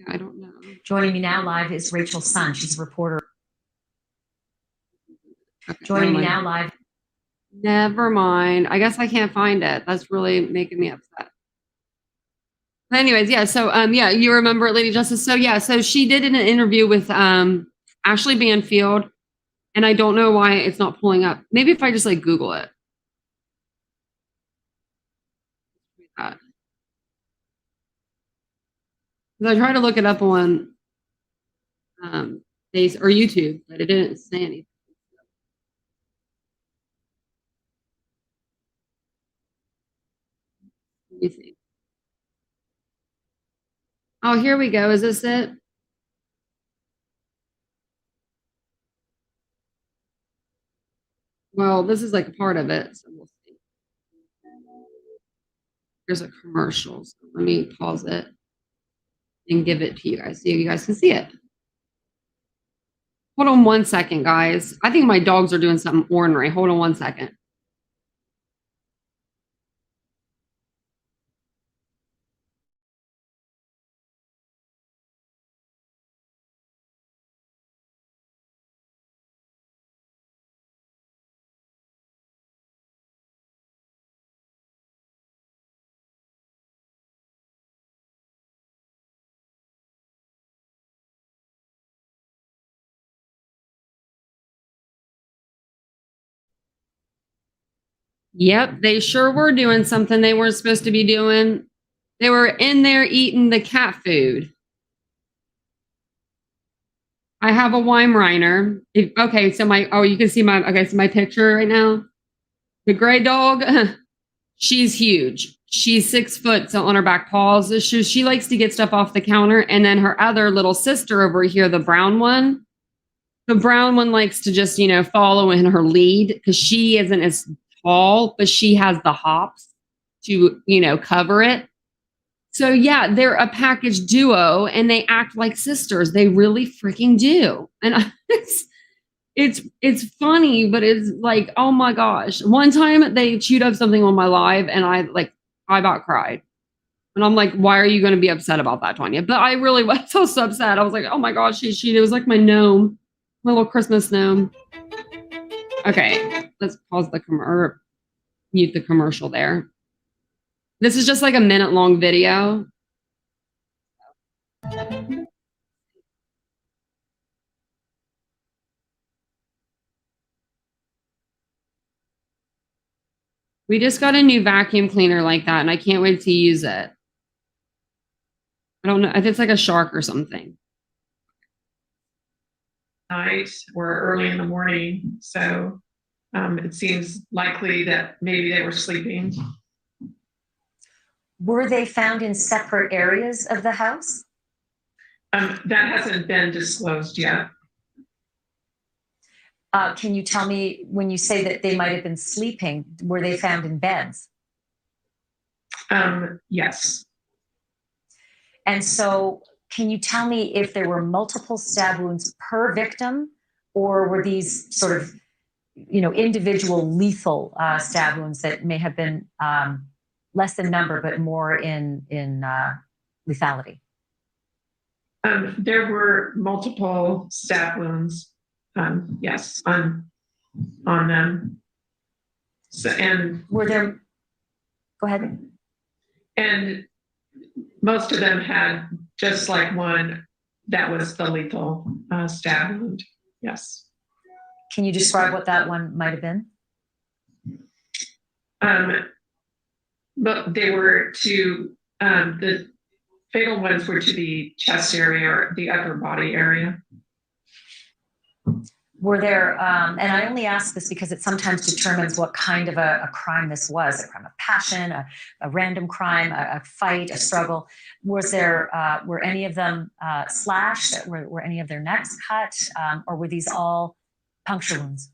I don't know. Joining me now live is Rachel's son. She's a reporter. Okay, Joining me never now mind. live. Never mind. I guess I can't find it. That's really making me upset. But anyways, yeah. So, yeah, you remember it, Lady Justice. So, yeah. So she did an interview with Ashley Banfield, and I don't know why it's not pulling up. Maybe if I just like Google it. Because I tried to look it up on Face or YouTube, but it didn't say anything. Let me see. Oh, here we go. Is this it? Well, this is like a part of it. So we'll see. Here's a commercial. So let me pause it and give it to you guys so you guys can see it. Hold on 1 second, guys. I think my dogs are doing something ornery. Hold on 1 second. Yep, they sure were doing something they weren't supposed to be doing. They were in there eating the cat food. I have a Weimaraner. Okay, so you can see my picture right now. The gray dog, she's huge. She's 6 foot so on her back paws. She likes to get stuff off the counter. And then her other little sister over here, the brown one likes to just, follow in her lead because she isn't as tall, but she has the hops to, cover it. So yeah, they're a package duo and they act like sisters. They really freaking do. And it's funny, but it's like, oh my gosh. One time they chewed up something on my live and I about cried. And I'm like, why are you going to be upset about that, Tanya? But I really was so upset. I was like, oh my gosh, it was like my gnome, my little Christmas gnome. Okay, let's pause or mute the commercial there. This is just like a minute-long video. We just got a new vacuum cleaner like that, and I can't wait to use it. I don't know if it's like a shark or something. Night or early in the morning, so it seems likely that maybe they were sleeping. Were they found in separate areas of the house? That hasn't been disclosed yet. Can you tell me, when you say that they might have been sleeping, were they found in beds? Yes. And so can you tell me if there were multiple stab wounds per victim, or were these sort of, individual lethal stab wounds that may have been less in number, but more in lethality? There were multiple stab wounds. Yes, on them. So, and were there? Go ahead. And most of them had just like one that was the lethal stab wound. Yes. Can you describe what that one might have been? But they were to, the fatal ones were to the chest area or the upper body area. Were there, and I only ask this because it sometimes determines what kind of a crime this was, a crime of passion, a random crime, a fight, a struggle. Was there, were any of them slashed? Were any of their necks cut? Or were these all puncture wounds?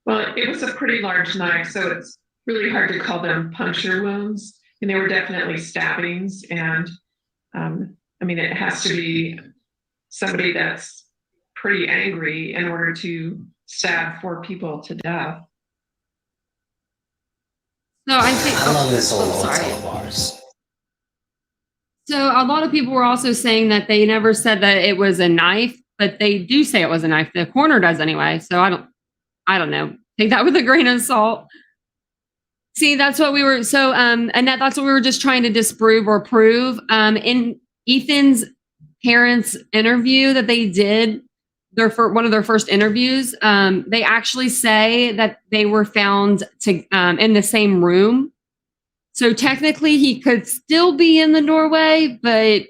Well, it was a pretty large knife, so it's really hard to call them puncture wounds. And they were definitely stabbings. And I mean, it has to be somebody that's pretty angry in order to stab 4 people to death. So I think. How long this whole sorry. bars? So a lot of people were also saying that they never said that it was a knife, but they do say it was a knife. The coroner does anyway. So I don't know. Take that with a grain of salt. See, that's what we were. So, Annette, that's what we were just trying to disprove or prove. In Ethan's parents' interview that they did, one of their first interviews, they actually say that they were found in the same room. So technically, he could still be in the doorway, but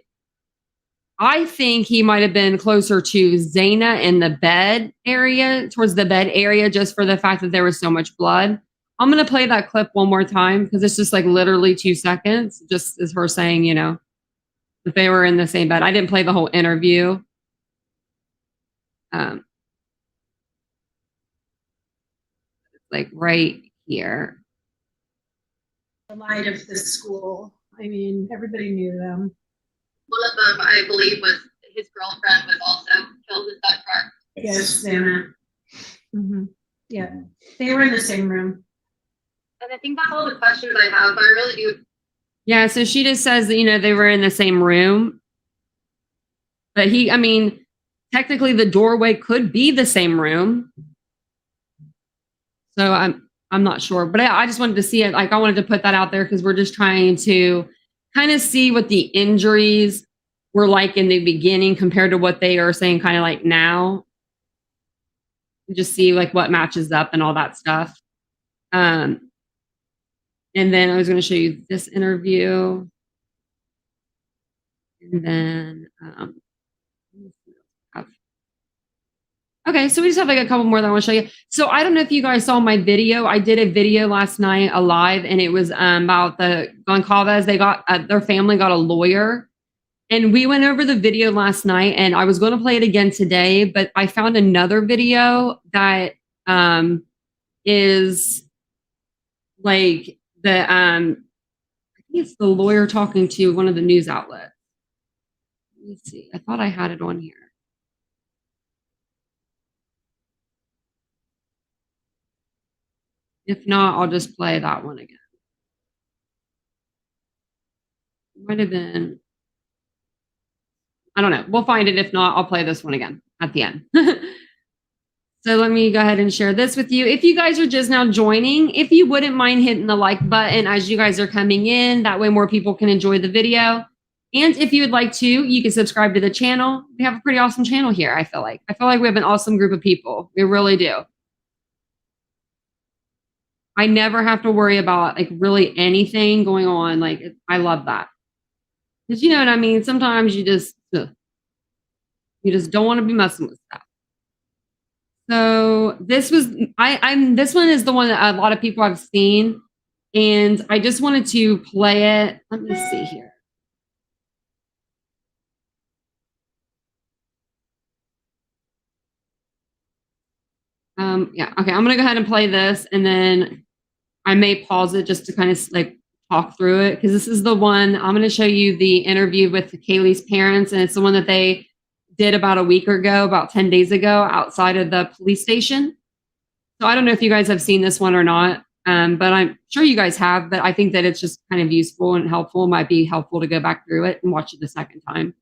I think he might have been closer to Zaina in the bed area, towards the bed area, just for the fact that there was so much blood. I'm going to play that clip one more time because it's just like literally 2 seconds, just as her saying, you know, that they were in the same bed. I didn't play the whole interview. Like right here. The light of the school. I mean, everybody knew them. One of them, I believe, was his girlfriend was also killed. Is that correct? Yes, Xana. Mm-hmm. Yeah, they were in the same room. And I think that's all the questions I have. But I really do. Yeah, so she just says that, you know, they were in the same room. But I mean, technically the doorway could be the same room. So I'm not sure, but I just wanted to see it. Like, I wanted to put that out there because we're just trying to kind of see what the injuries were like in the beginning compared to what they are saying kind of like now. Just see like what matches up and all that stuff. And then I was going to show you this interview. And then, okay, so we just have like a couple more that I want to show you. So I don't know if you guys saw my video. I did a video last night, a live, and it was about the Goncalves. They got, their family got a lawyer. And we went over the video last night, and I was going to play it again today, but I found another video that is like I think it's the lawyer talking to one of the news outlets. Let me see. I thought I had it on here. If not, I'll just play that one again. Might have been. I don't know. We'll find it. If not, I'll play this one again at the end. So let me go ahead and share this with you. If you guys are just now joining, if you wouldn't mind hitting the like button as you guys are coming in, that way more people can enjoy the video. And if you would like to, you can subscribe to the channel. We have a pretty awesome channel here, I feel like. I feel like we have an awesome group of people. We really do. I never have to worry about like really anything going on. Like, I love that. Because you know what I mean? Sometimes you just don't want to be messing with stuff. So this was, this one is the one that a lot of people have seen. And I just wanted to play it. Let me see here. Yeah, okay, I'm gonna go ahead and play this, and then I may pause it just to kind of like talk through it, because this is the one, I'm gonna show you the interview with Kaylee's parents, and it's the one that they did about a week ago, about 10 days ago, outside of the police station. So I don't know if you guys have seen this one or not, but I'm sure you guys have, but I think that it's just kind of useful and helpful. It might be helpful to go back through it and watch it the second time.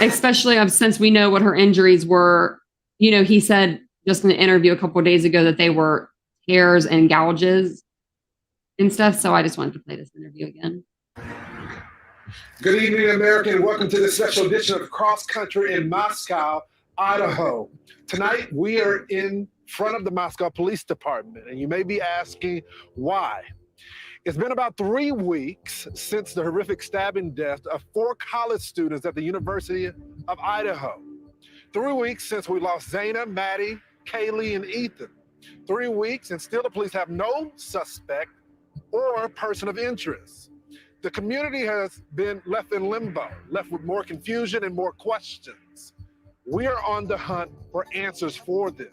Especially since we know what her injuries were. You know, he said just in the interview a couple of days ago that they were tears and gouges and stuff. So I just wanted to play this interview again. Good evening, America, and welcome to this special edition of Cross Country in Moscow, Idaho. Tonight, we are in front of the Moscow Police Department. And you may be asking why. It's been about 3 weeks since the horrific stabbing death of 4 college students at the University of Idaho. 3 weeks since we lost Zayna, Maddie, Kaylee, and Ethan. 3 weeks, and still the police have no suspect or person of interest. The community has been left in limbo, left with more confusion and more questions. We are on the hunt for answers for them.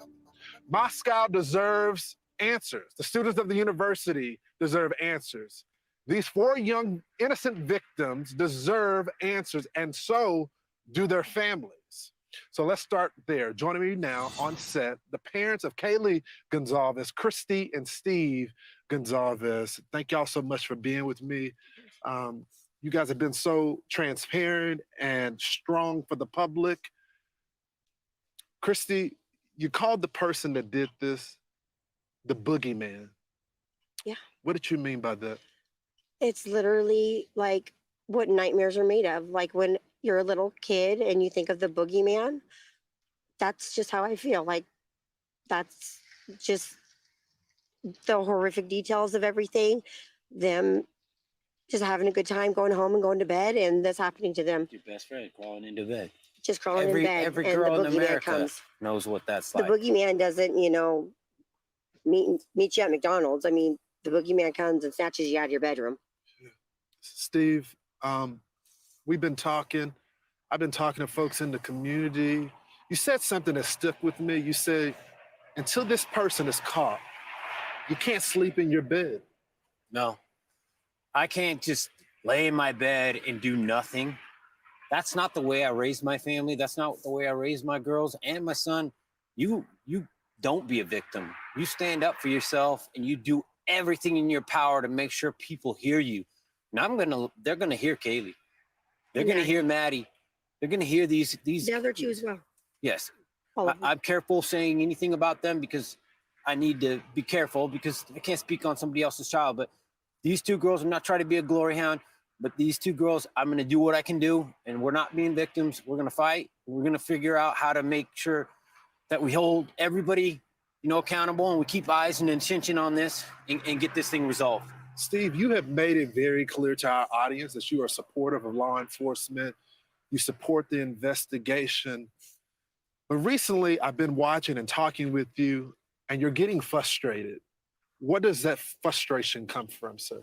Moscow deserves answers. The students of the university deserve answers. These 4 young innocent victims deserve answers, and so do their families. So let's start there. Joining me now on set, the parents of Kaylee Gonzalez, Christy and Steve Gonzalez. Thank y'all so much for being with me. You guys have been so transparent and strong for the public. Christy, you called the person that did this the boogeyman. Yeah. What did you mean by that? It's literally like what nightmares are made of. Like when you're a little kid and you think of the boogeyman, that's just how I feel. Like that's just the horrific details of everything. Them just having a good time, going home and going to bed, and this happening to them. Your best friend crawling into bed. Just crawling in bed. Every and girl the in boogeyman America comes. knows what that's The like. boogeyman doesn't, meet you at McDonald's. I mean, the boogeyman comes and snatches you out of your bedroom. Steve, we've been talking. I've been talking to folks in the community. You said something that stuck with me. You said, until this person is caught, you can't sleep in your bed. No, I can't just lay in my bed and do nothing. That's not the way I raised my family. That's not the way I raised my girls and my son. You don't be a victim. You stand up for yourself and you do everything in your power to make sure people hear you. And they're gonna hear Kaylee. They're gonna hear Maddie. They're gonna hear these. The other 2 as well. Yes. All of them. I'm careful saying anything about them because I need to be careful because I can't speak on somebody else's child. But these 2 girls, I'm not trying to be a glory hound, but these 2 girls, I'm going to do what I can do. And we're not being victims. We're going to fight. We're going to figure out how to make sure that we hold everybody, accountable, and we keep eyes and attention on this and get this thing resolved. Steve, you have made it very clear to our audience that you are supportive of law enforcement. You support the investigation. But recently, I've been watching and talking with you, and you're getting frustrated. What does that frustration come from, sir?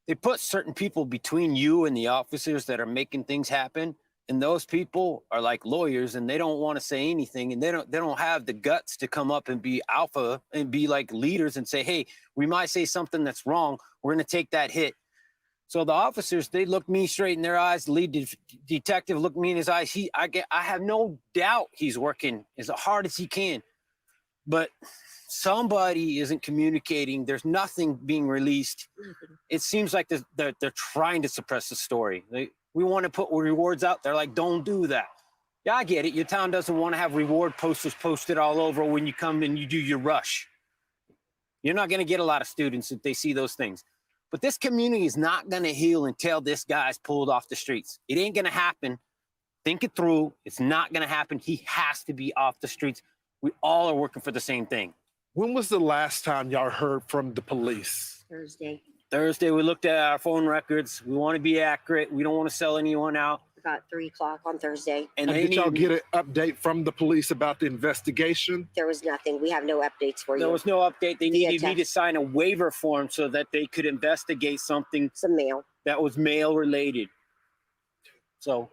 They put certain people between you and the officers that are making things happen. And those people are like lawyers and they don't want to say anything. And they don't have the guts to come up and be alpha and be like leaders and say, hey, we might say something that's wrong. We're going to take that hit. So the officers, they look me straight in their eyes. The lead detective looked me in his eyes. I have no doubt he's working as hard as he can. But somebody isn't communicating. There's nothing being released. It seems like they're trying to suppress the story. We want to put rewards out there. Like, don't do that. Yeah, I get it. Your town doesn't want to have reward posters posted all over when you come and you do your rush. You're not going to get a lot of students if they see those things. But this community is not going to heal until this guy's pulled off the streets. It ain't going to happen. Think it through. It's not going to happen. He has to be off the streets. We all are working for the same thing. When was the last time y'all heard from the police? Thursday, we looked at our phone records. We want to be accurate. We don't want to sell anyone out. about 3 o'clock on Thursday. And did y'all get an update from the police about the investigation? There was nothing. We have no updates for you. There was no update. They needed me to sign a waiver form so that they could investigate something. Some mail. That was mail related. So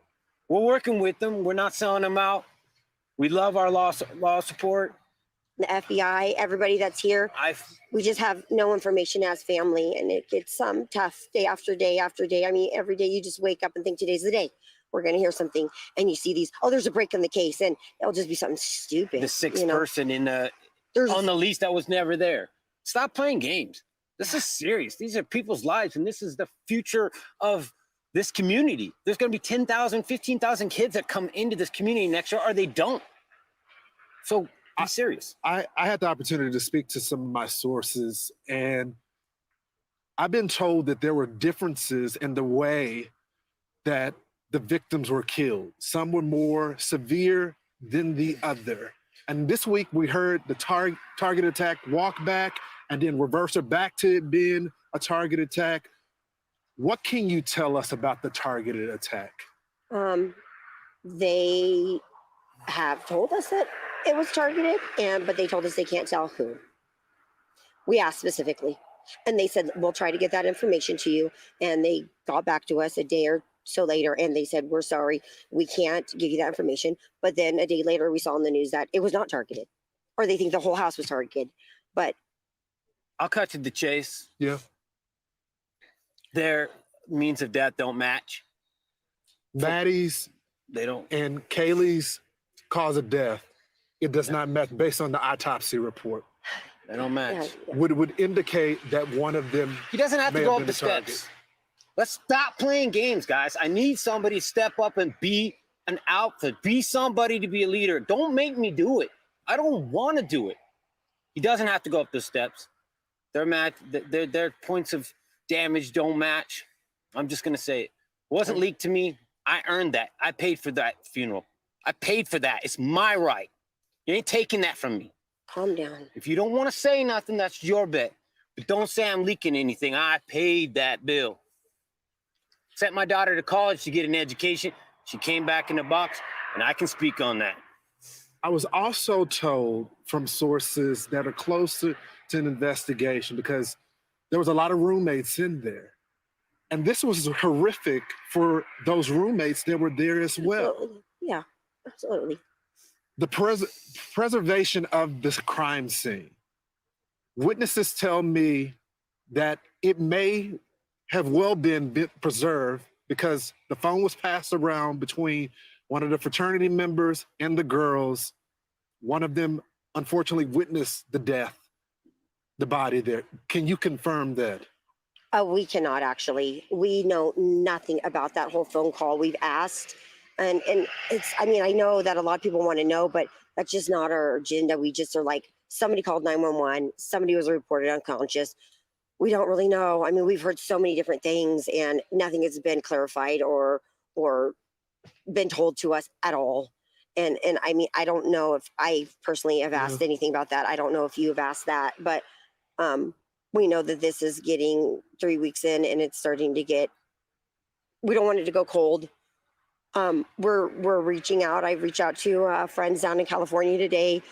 we're working with them. We're not selling them out. We love our law support. The FBI, everybody that's here. We just have no information as family, and it gets tough day after day after day. I mean, every day you just wake up and think today's the day. We're going to hear something, and you see these, oh, there's a break in the case, and it'll just be something stupid. The sixth person on the lease that was never there. Stop playing games. This is serious. These are people's lives, and this is the future of this community. There's going to be 10,000, 15,000 kids that come into this community next year, or they don't. So be serious. I had the opportunity to speak to some of my sources, and I've been told that there were differences in the way that the victims were killed. Some were more severe than the other. And this week we heard the target attack walk back and then reverse it back to it being a target attack. What can you tell us about the targeted attack? They have told us that it was targeted, but they told us they can't tell who. We asked specifically, and they said, we'll try to get that information to you. And they got back to us a day or so later, and they said, we're sorry, we can't give you that information. But then a day later, we saw in the news that it was not targeted, or they think the whole house was targeted. But I'll cut to the chase. Yeah. Their means of death don't match. Maddie's They don't. and Kaylee's cause of death, it does not match based on the autopsy report. They don't match. Would indicate that one of them. He doesn't have to may go have up been the target. steps. Let's stop playing games, guys. I need somebody to step up and be an alpha. Be somebody to be a leader. Don't make me do it. I don't want to do it. He doesn't have to go up the steps. Their points of damage don't match. I'm just gonna say it wasn't leaked to me. I earned that. I paid for that funeral. I paid for that. It's my right. You ain't taking that from me. Calm down. If you don't want to say nothing, that's your bet. But don't say I'm leaking anything. I paid that bill. Sent my daughter to college to get an education. She came back in a box, and I can speak on that. I was also told from sources that are closer to an investigation, because there was a lot of roommates in there. And this was horrific for those roommates that were there as well. Absolutely. Yeah, absolutely. The preservation of this crime scene. Witnesses tell me that it may have well been preserved because the phone was passed around between one of the fraternity members and the girls. One of them unfortunately witnessed the death, the body there. Can you confirm that? We cannot actually. We know nothing about that whole phone call. We've asked, and it's, I mean, I know that a lot of people want to know, but that's just not our agenda. We just are like, somebody called 911, somebody was reported unconscious. We don't really know. I mean, we've heard so many different things and nothing has been clarified or been told to us at all. And I mean, I don't know if I personally have asked anything about that. I don't know if you have asked that, but we know that this is getting 3 weeks in and it's starting to get, we don't want it to go cold. We're reaching out. I've reached out to friends down in California today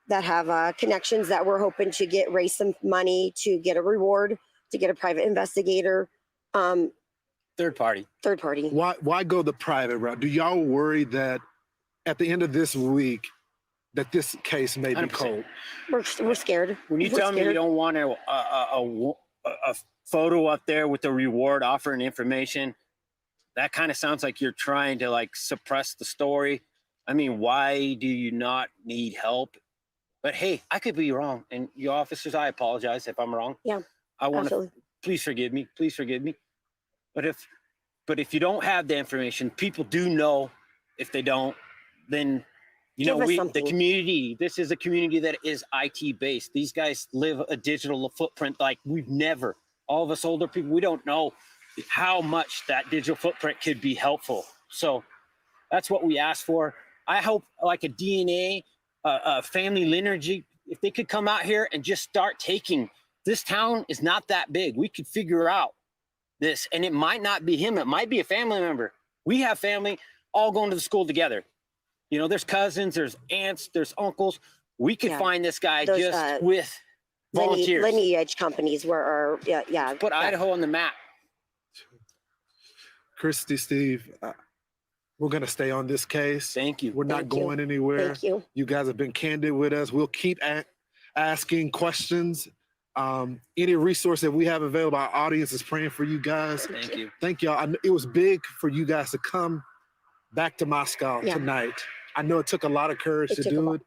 that have connections that we're hoping to raise some money to get a reward, to get a private investigator. Third party. Why go the private route? Do y'all worry that at the end of this week that this case may be 100%. cold? We're scared. When you tell me you don't want a photo up there with the reward offering information, that kind of sounds like you're trying to like suppress the story. I mean, why do you not need help? But hey, I could be wrong. And you officers, I apologize if I'm wrong. Yeah. I want to, please forgive me. Please forgive me. But if you don't have the information, people do know. If they don't, then you know, the community, this is a community that is IT based. These guys live a digital footprint like we've never. All of us older people, we don't know how much that digital footprint could be helpful. So that's what we asked for. I hope like a DNA, a family lineage, if they could come out here and just start taking, this town is not that big. We could figure out this, and it might not be him. It might be a family member. We have family all going to the school together. You know, there's cousins, there's aunts, there's uncles. We could find this guy just with volunteers. Lineage companies where Put Idaho on the map. Christy, Steve, we're going to stay on this case. Thank you. We're not going anywhere. Thank you. You guys have been candid with us. We'll keep asking questions. Any resource that we have available, our audience is praying for you guys. Thank you. Thank y'all. It was big for you guys to come back to Moscow tonight. I know it took a lot of courage to do it,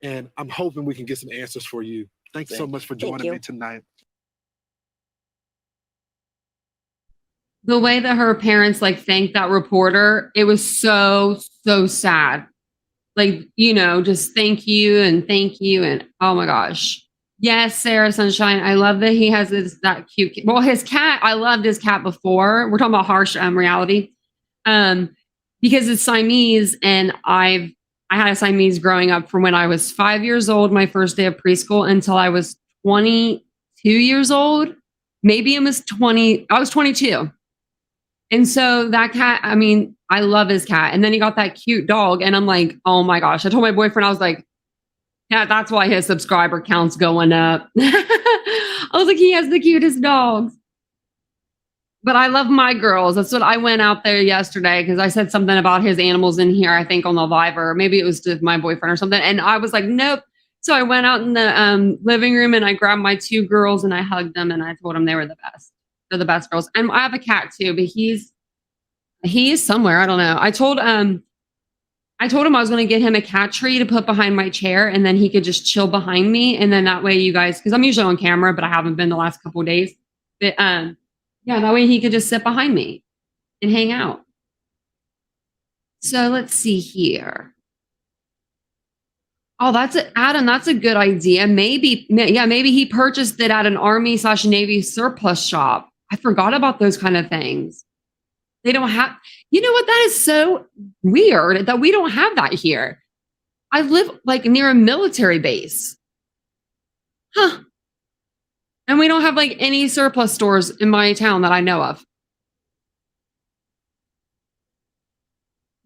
and I'm hoping we can get some answers for you. Thanks so much for joining me tonight. The way that her parents like thanked that reporter, it was so sad. Like, you know, just thank you. And oh my gosh. Yes, Sarah Sunshine. I love that he has that cute, well, his cat, I loved his cat before. We're talking about harsh reality. Because it's Siamese and I've I had a Siamese growing up from when I was 5 years old, my first day of preschool, until I was 22 years old. Maybe it was 20. I was 22. And so that cat, I mean, I love his cat. And then he got that cute dog. And I'm like, oh my gosh. I told my boyfriend, I was like, yeah, that's why his subscriber count's going up. I was like, he has the cutest dogs. But I love my girls. That's what I went out there yesterday because I said something about his animals in here, I think on the live, or maybe it was to my boyfriend or something. And I was like, nope. So I went out in the living room and I grabbed my two girls and I hugged them and I told them they were the best. They're the best girls. And I have a cat too, but he is somewhere. I don't know. I told him I was going to get him a cat tree to put behind my chair and then he could just chill behind me. And then that way you guys, because I'm usually on camera, but I haven't been the last couple of days. But yeah, that way he could just sit behind me and hang out. So let's see here. Oh, Adam, that's a good idea. Maybe he purchased it at an Army/Navy surplus shop. I forgot about those kind of things. They don't have, you know what? That is so weird that we don't have that here. I live like near a military base. Huh. And we don't have like any surplus stores in my town that I know of.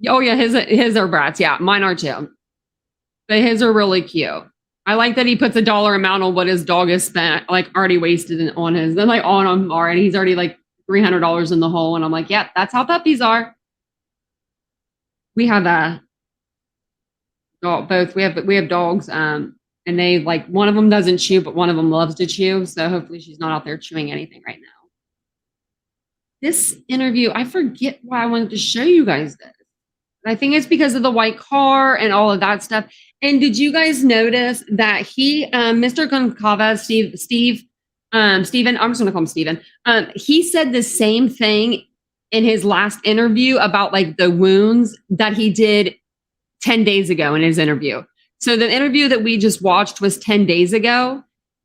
Oh yeah, his are brats. Yeah, mine are too. But his are really cute. I like that he puts a dollar amount on what his dog has spent, like already wasted on his. They're like on him already. He's already like $300 in the hole, and I'm like, yeah, that's how puppies are. We have both. We have dogs, and they like one of them doesn't chew, but one of them loves to chew. So hopefully she's not out there chewing anything right now. This interview, I forget why I wanted to show you guys this. I think it's because of the white car and all of that stuff. And did you guys notice that Mr. Goncalves, Steven, I'm just going to call him Steven. He said the same thing in his last interview about like the wounds that he did 10 days ago in his interview. So the interview that we just watched was 10 days ago.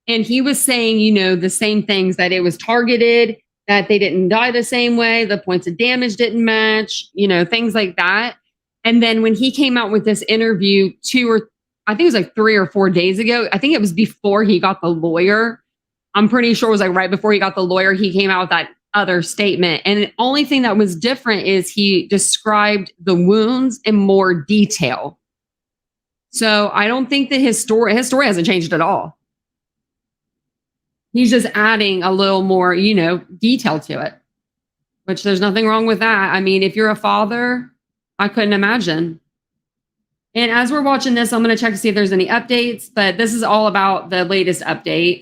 And he was saying, you know, the same things, that it was targeted, that they didn't die the same way, the points of damage didn't match, you know, things like that. And then when he came out with this interview I think it was like 3 or 4 days ago, I think it was before he got the lawyer. I'm pretty sure it was like right before he got the lawyer, he came out with that other statement. And the only thing that was different is he described the wounds in more detail. So I don't think that his story hasn't changed at all. He's just adding a little more, you know, detail to it, which there's nothing wrong with that. I mean, if you're a father, I couldn't imagine. And as we're watching this, I'm going to check to see if there's any updates, but this is all about the latest update.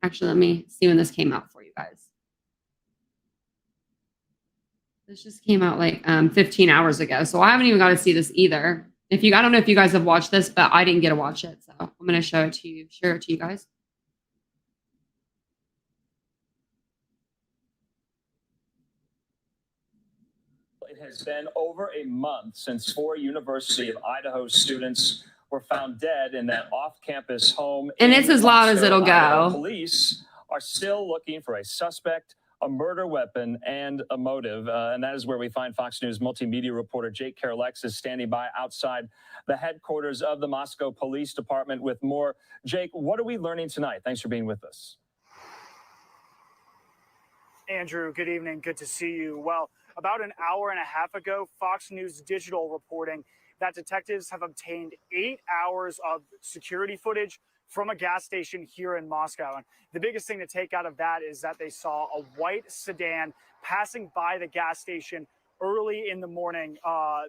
Actually, let me see when this came out for you guys. This just came out like 15 hours ago. So I haven't even got to see this either. I don't know if you guys have watched this, but I didn't get to watch it. So I'm going to share it to you guys. It has been over a month since 4 University of Idaho students were found dead in that off-campus home. And it's as loud as it'll go. Police are still looking for a suspect, a murder weapon, and a motive. And that is where we find Fox News multimedia reporter Jake Karalex is standing by outside the headquarters of the Moscow Police Department with more. Jake, what are we learning tonight? Thanks for being with us. Andrew, good evening. Good to see you. Well, about an hour and a half ago, Fox News Digital reporting that detectives have obtained 8 hours of security footage from a gas station here in Moscow. And the biggest thing to take out of that is that they saw a white sedan passing by the gas station early in the morning,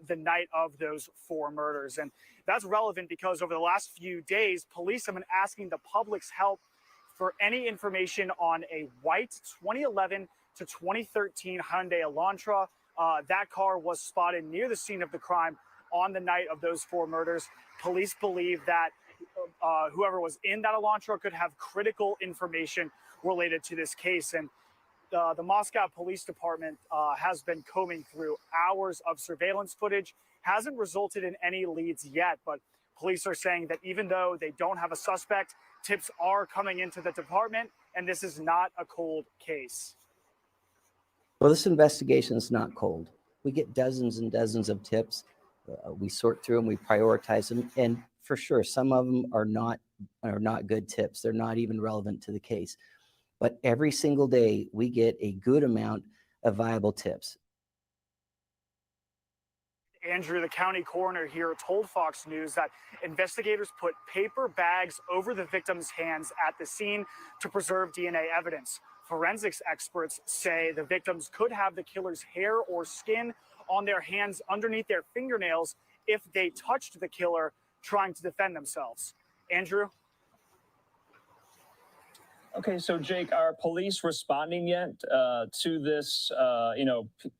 the night of those 4 murders. And that's relevant because over the last few days, police have been asking the public's help for any information on a white 2011 to 2013 Hyundai Elantra. That car was spotted near the scene of the crime on the night of those 4 murders. Police believe that whoever was in that Elantra could have critical information related to this case. And the Moscow Police Department has been combing through hours of surveillance footage, hasn't resulted in any leads yet, but police are saying that even though they don't have a suspect, tips are coming into the department, and this is not a cold case. Well, this investigation is not cold. We get dozens and dozens of tips. We sort through them, we prioritize them, and for sure, some of them are not good tips. They're not even relevant to the case. But every single day, we get a good amount of viable tips. Andrew, the county coroner here, told Fox News that investigators put paper bags over the victim's hands at the scene to preserve DNA evidence. Forensics experts say the victims could have the killer's hair or skin on their hands underneath their fingernails if they touched the killer trying to defend themselves. Andrew? Okay, so Jake, are police responding yet to this,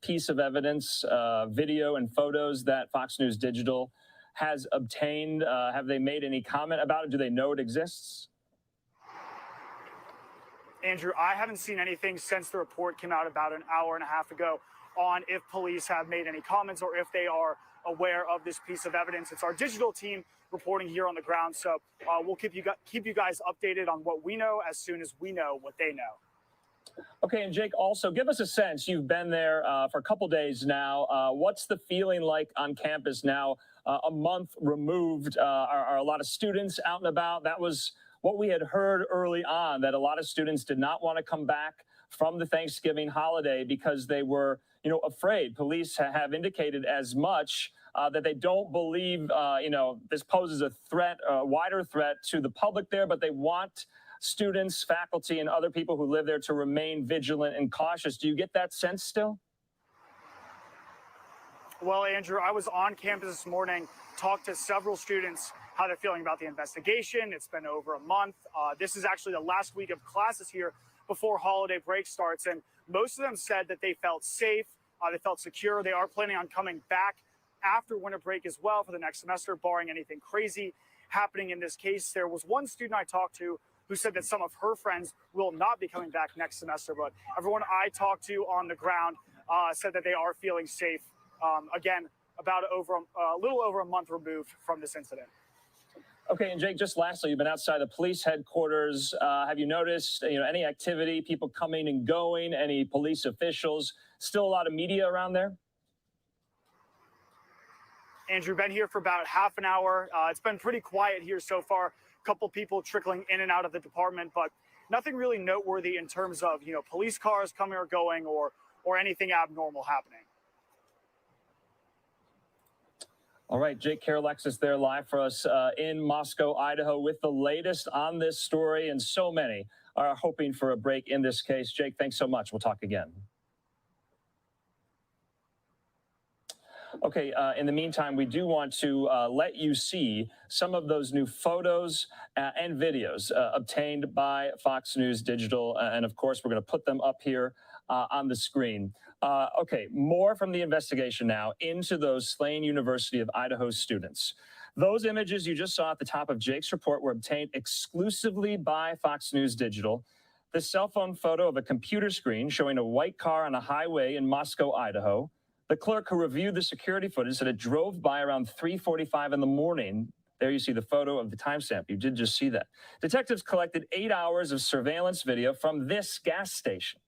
piece of evidence, video and photos that Fox News Digital has obtained? Have they made any comment about it? Do they know it exists? Andrew, I haven't seen anything since the report came out about an hour and a half ago on if police have made any comments or if they are aware of this piece of evidence. It's our digital team reporting here on the ground, so we'll keep you guys updated on what we know as soon as we know what they know. Okay, and Jake, also give us a sense. You've been there for a couple days now. What's the feeling like on campus now, a month removed? Are a lot of students out and about? That was what we had heard early on, that a lot of students did not want to come back from the Thanksgiving holiday because they were, afraid. Police have indicated as much, that they don't believe, this poses a threat, a wider threat to the public there, but they want students, faculty, and other people who live there to remain vigilant and cautious. Do you get that sense still? Well, Andrew, I was on campus this morning, talked to several students, how they're feeling about the investigation. It's been over a month. This is actually the last week of classes here before holiday break starts, and most of them said that they felt safe, they felt secure. They are planning on coming back after winter break as well for the next semester, barring anything crazy happening in this case. There was one student I talked to who said that some of her friends will not be coming back next semester, but everyone I talked to on the ground said that they are feeling safe. Again, about a little over a month removed from this incident. Okay, and Jake, just lastly, you've been outside the police headquarters. Have you noticed, any activity, people coming and going, any police officials? Still a lot of media around there? Andrew, been here for about half an hour. It's been pretty quiet here so far. A couple people trickling in and out of the department, but nothing really noteworthy in terms of, police cars coming or going or anything abnormal happening. All right, Jake Alexis there live for us in Moscow, Idaho, with the latest on this story, and so many are hoping for a break in this case. Jake, thanks so much. We'll talk again. Okay, in the meantime, we do want to let you see some of those new photos and videos obtained by Fox News Digital. And of course, we're going to put them up here on the screen. Okay, more from the investigation now into those slain University of Idaho students. Those images you just saw at the top of Jake's report were obtained exclusively by Fox News Digital. The cell phone photo of a computer screen showing a white car on a highway in Moscow, Idaho. The clerk who reviewed the security footage said it drove by around 3:45 in the morning. There you see the photo of the timestamp. You did just see that. Detectives collected 8 hours of surveillance video from this gas station.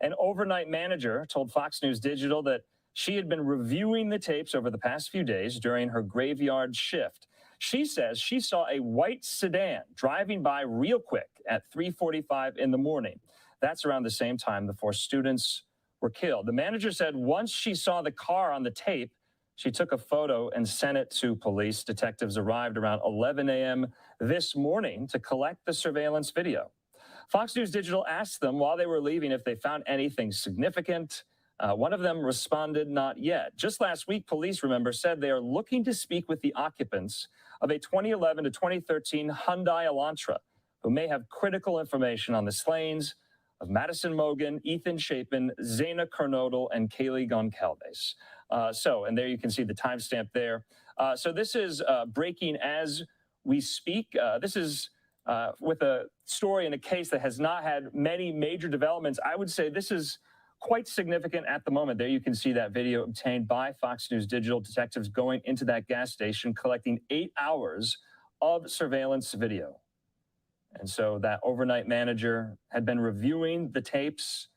An overnight manager told Fox News Digital that she had been reviewing the tapes over the past few days during her graveyard shift. She says she saw a white sedan driving by real quick at 3:45 in the morning. That's around the same time the 4 students were killed. The manager said once she saw the car on the tape, she took a photo and sent it to police. Detectives arrived around 11 a.m. this morning to collect the surveillance video. Fox News Digital asked them while they were leaving if they found anything significant. One of them responded, not yet. Just last week, police, remember, said they are looking to speak with the occupants of a 2011 to 2013 Hyundai Elantra, who may have critical information on the slayings of Madison Mogan, Ethan Chapin, Zaina Kernodle, and Kaylee Goncalves. And there you can see the timestamp there. So this is breaking as we speak. This is with a story in a case that has not had many major developments. I would say this is quite significant at the moment. There you can see that video obtained by Fox News Digital. Detectives going into that gas station, collecting 8 hours of surveillance video. And so that overnight manager had been reviewing the tapes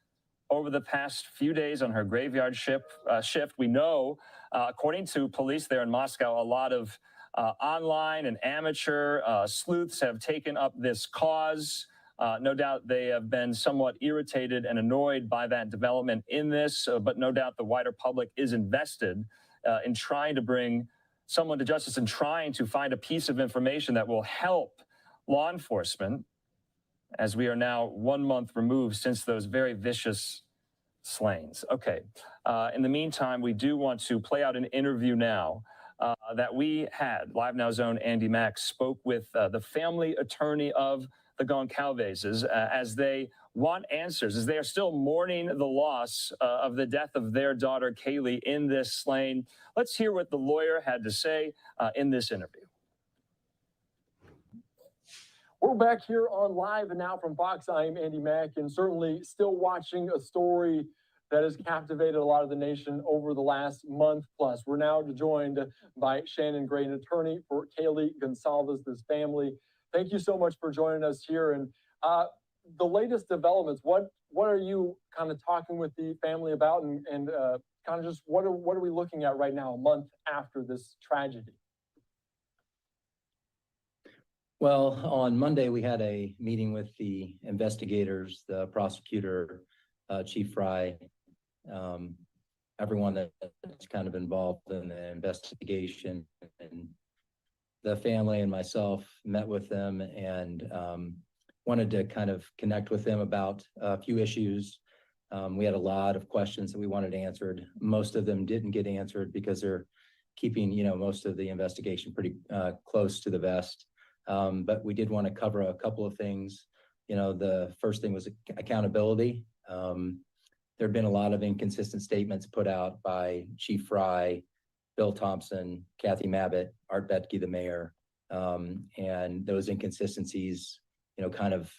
over the past few days on her graveyard shift. We know, according to police there in Moscow, a lot of online and amateur sleuths have taken up this cause. No doubt they have been somewhat irritated and annoyed by that development in this, but no doubt the wider public is invested in trying to bring someone to justice and trying to find a piece of information that will help law enforcement, as we are now 1 month removed since those very vicious slayings. Okay. In the meantime, we do want to play out an interview now that we had. Live Now's own Andy Mack spoke with the family attorney of the Goncalveses as they want answers, as they are still mourning the loss of the death of their daughter, Kaylee, in this slaying. Let's hear what the lawyer had to say in this interview. We're back here on Live and Now from Fox. I'm Andy Mack, and certainly still watching a story that has captivated a lot of the nation over the last month plus. We're now joined by Shannon Gray, an attorney for Kaylee Goncalves' family. Thank you so much for joining us here. And the latest developments, what are you kind of talking with the family about, and kind of just what are we looking at right now, a month after this tragedy? Well, on Monday, we had a meeting with the investigators, the prosecutor, Chief Fry, everyone that's kind of involved in the investigation. And the family and myself met with them and wanted to kind of connect with them about a few issues. We had a lot of questions that we wanted answered. Most of them didn't get answered because they're keeping, most of the investigation pretty close to the vest. But we did want to cover a couple of things. The first thing was accountability. There have been a lot of inconsistent statements put out by Chief Fry, Bill Thompson, Kathy Mabbitt, Art Betke, the mayor, and those inconsistencies, kind of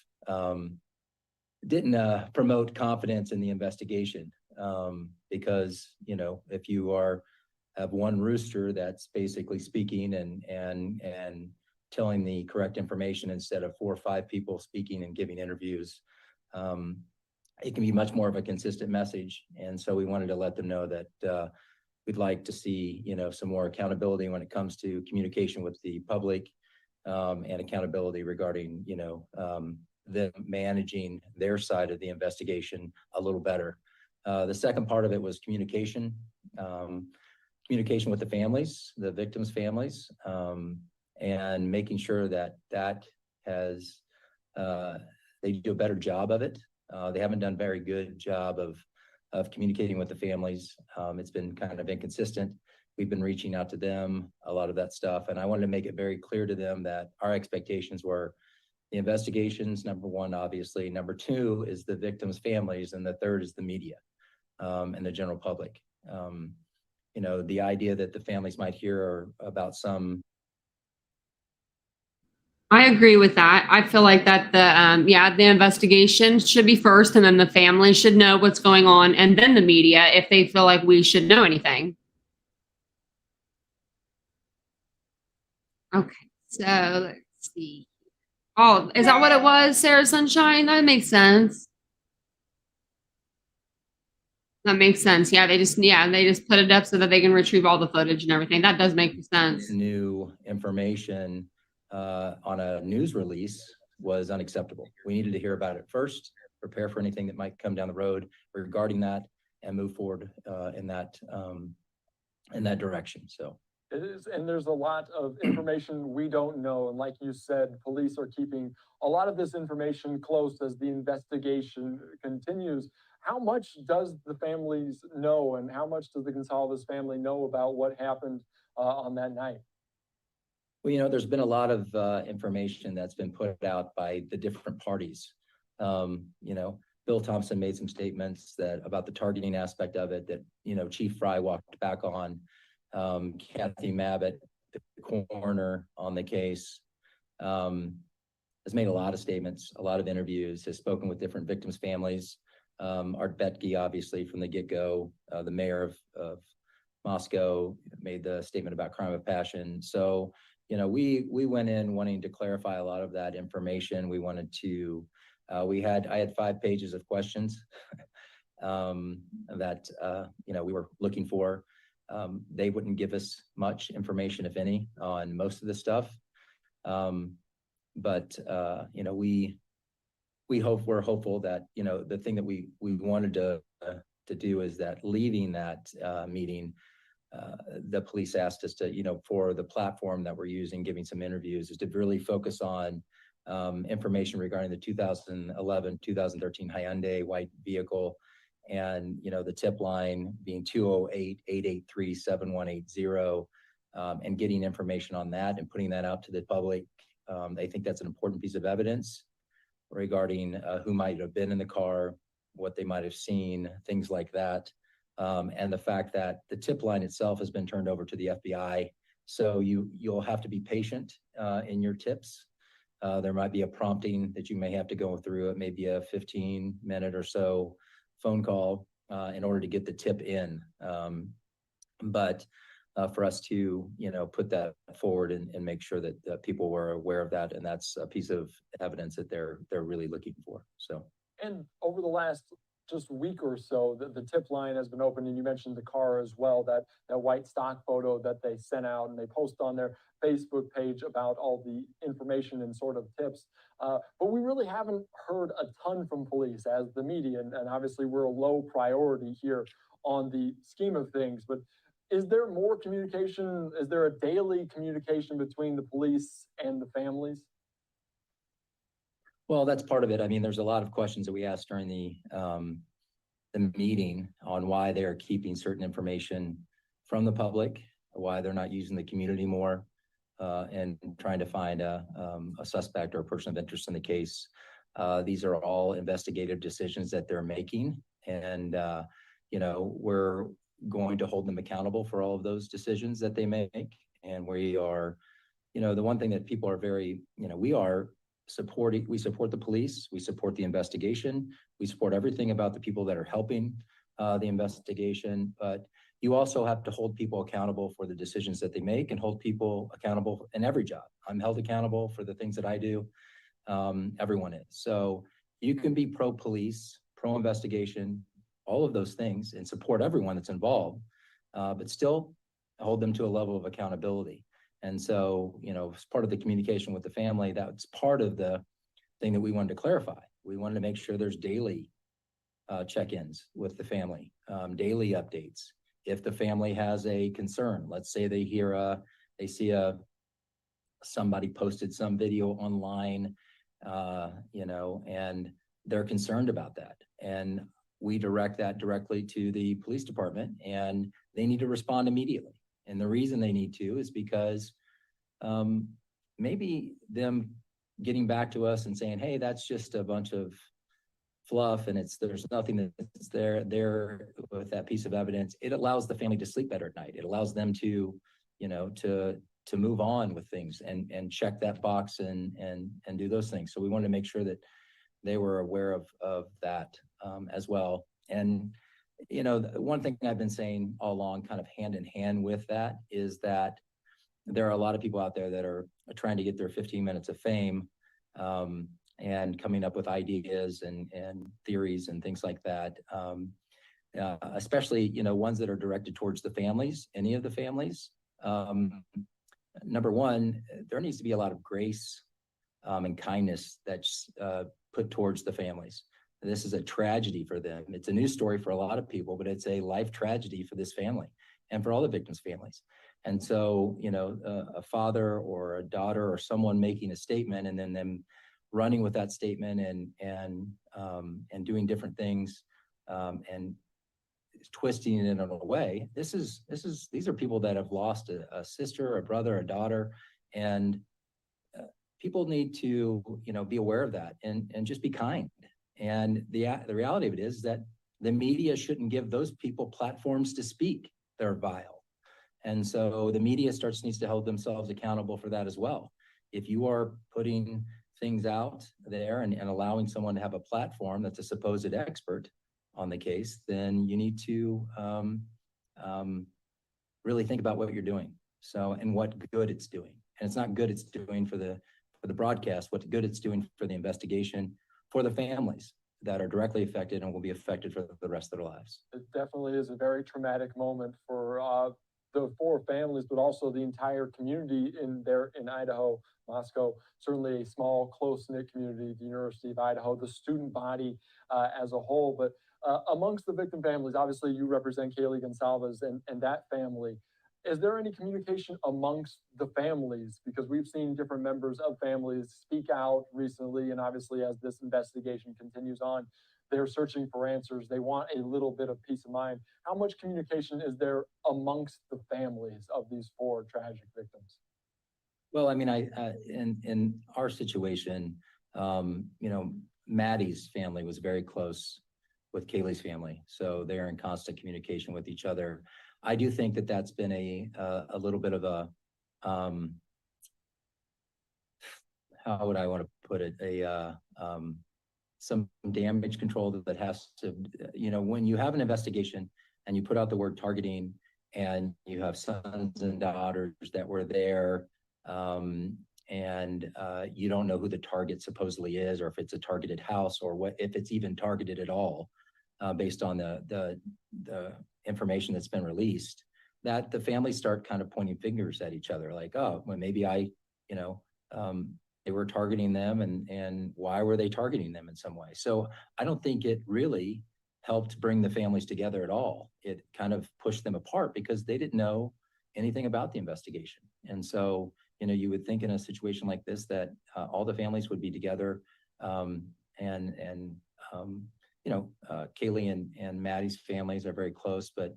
didn't promote confidence in the investigation because, if you have one rooster that's basically speaking and telling the correct information instead of 4 or 5 people speaking and giving interviews, it can be much more of a consistent message. And so we wanted to let them know that we'd like to see, some more accountability when it comes to communication with the public and accountability regarding, them managing their side of the investigation a little better. The second part of it was communication with the families, the victims' families, and making sure that has, they do a better job of it. They haven't done a very good job of communicating with the families. It's been kind of inconsistent. We've been reaching out to them, a lot of that stuff. And I wanted to make it very clear to them that our expectations were the investigations, number one, obviously. Number two is the victims' families. And the third is the media and the general public. The idea that the families might hear about some. I agree with that. I feel like that the investigation should be first, and then the family should know what's going on, and then the media if they feel like we should know anything. Okay, so let's see. Oh, is that what it was, Sarah Sunshine? That makes sense. That makes sense. Yeah, they just put it up so that they can retrieve all the footage and everything. That does make sense. New information on a news release was unacceptable. We needed to hear about it first, prepare for anything that might come down the road regarding that, and move forward in that direction. So it is, and there's a lot of information we don't know. And like you said, police are keeping a lot of this information close as the investigation continues. How much does the families know, and how much does the Goncalves family know about what happened on that night? Well, there's been a lot of information that's been put out by the different parties. Bill Thompson made some statements about the targeting aspect of it that, Chief Fry walked back on. Kathy Mabbitt, the coroner on the case, has made a lot of statements, a lot of interviews, has spoken with different victims' families. Art Betke, obviously, from the get-go, the mayor of Moscow made the statement about crime of passion. So, we went in wanting to clarify a lot of that information. We wanted to, I had 5 pages of questions that we were looking for. They wouldn't give us much information, if any, on most of the stuff. But we're hopeful that the thing that we wanted to do is that leaving that meeting, the police asked us to, for the platform that we're using, giving some interviews, is to really focus on information regarding the 2011, 2013 Hyundai white vehicle, and the tip line being 208-883-7180, and getting information on that and putting that out to the public. I think that's an important piece of evidence regarding who might have been in the car, what they might have seen, things like that. And the fact that the tip line itself has been turned over to the FBI. So you'll have to be patient in your tips. There might be a prompting that you may have to go through. It may be a 15-minute or so phone call in order to get the tip in. But for us to, put that forward and make sure that people were aware of that, and that's a piece of evidence that they're really looking for. So. And over the last just week or so, the tip line has been opened, and you mentioned the car as well, that white stock photo that they sent out, and they post on their Facebook page about all the information and sort of tips. But we really haven't heard a ton from police as the media, and obviously we're a low priority here on the scheme of things. But is there more communication? Is there a daily communication between the police and the families? Well, that's part of it. I mean, there's a lot of questions that we asked during the meeting on why they're keeping certain information from the public, why they're not using the community more, and trying to find a suspect or a person of interest in the case. These are all investigative decisions that they're making, and we're going to hold them accountable for all of those decisions that they make. And we are, the one thing that people are very, we support the police, we support the investigation, we support everything about the people that are helping the investigation, but you also have to hold people accountable for the decisions that they make, and hold people accountable in every job. I'm held accountable for the things that I do. Everyone is. So you can be pro-police, pro-investigation, all of those things, and support everyone that's involved, but still hold them to a level of accountability. And so, as part of the communication with the family, that's part of the thing that we wanted to clarify. We wanted to make sure there's daily check-ins with the family, daily updates. If the family has a concern, let's say they see somebody posted some video online, and they're concerned about that. And we direct that directly to the police department, and they need to respond immediately. And the reason they need to is because maybe them getting back to us and saying, hey, that's just a bunch of fluff, and there's nothing that's there with that piece of evidence. It allows the family to sleep better at night. It allows them to, to move on with things and check that box and do those things. So we wanted to make sure that they were aware of that as well. And one thing I've been saying all along, kind of hand in hand with that, is that there are a lot of people out there that are trying to get their 15 minutes of fame, and coming up with ideas and theories and things like that. Especially, ones that are directed towards the families, any of the families. Number one, there needs to be a lot of grace and kindness that's put towards the families. This is a tragedy for them. It's a news story for a lot of people, but it's a life tragedy for this family and for all the victims' families. And so, a father or a daughter or someone making a statement, and then them running with that statement and doing different things, and twisting it in a way. These are people that have lost a sister, a brother, a daughter, and people need to, be aware of that and just be kind. And the reality of it is that the media shouldn't give those people platforms to speak. They're vile. And so the media needs to hold themselves accountable for that as well. If you are putting things out there and allowing someone to have a platform that's a supposed expert on the case, then you need to really think about what you're doing. So, and what good it's doing. And it's not good it's doing for the broadcast, what good it's doing for the investigation, for the families. that are directly affected and will be affected for the rest of their lives. It definitely is a very traumatic moment for the 4 families, but also the entire community in Idaho, Moscow. Certainly a small, close-knit community, the University of Idaho, the student body as a whole. But amongst the victim families, obviously you represent Kaylee Gonsalves and that family. Is there any communication amongst the families? Because we've seen different members of families speak out recently, and obviously as this investigation continues on, they're searching for answers. They want a little bit of peace of mind. How much communication is there amongst the families of these 4 tragic victims? Well, I mean, in our situation, you know, Maddie's family was very close with Kaylee's family, so they're in constant communication with each other. I do think that that's been a little bit of a how would I want to put it, some damage control that has to, you know, when you have an investigation and you put out the word targeting and you have sons and daughters that were there, and you don't know who the target supposedly is, or if it's a targeted house, or what, if it's even targeted at all, based on the information that's been released, that the families start kind of pointing fingers at each other, like, oh, well, maybe you know, they were targeting them, and why were they targeting them in some way? So I don't think it really helped bring the families together at all. It kind of pushed them apart because they didn't know anything about the investigation. And so, you know, you would think in a situation like this that all the families would be together, you know, Kaylee and Maddie's families are very close, but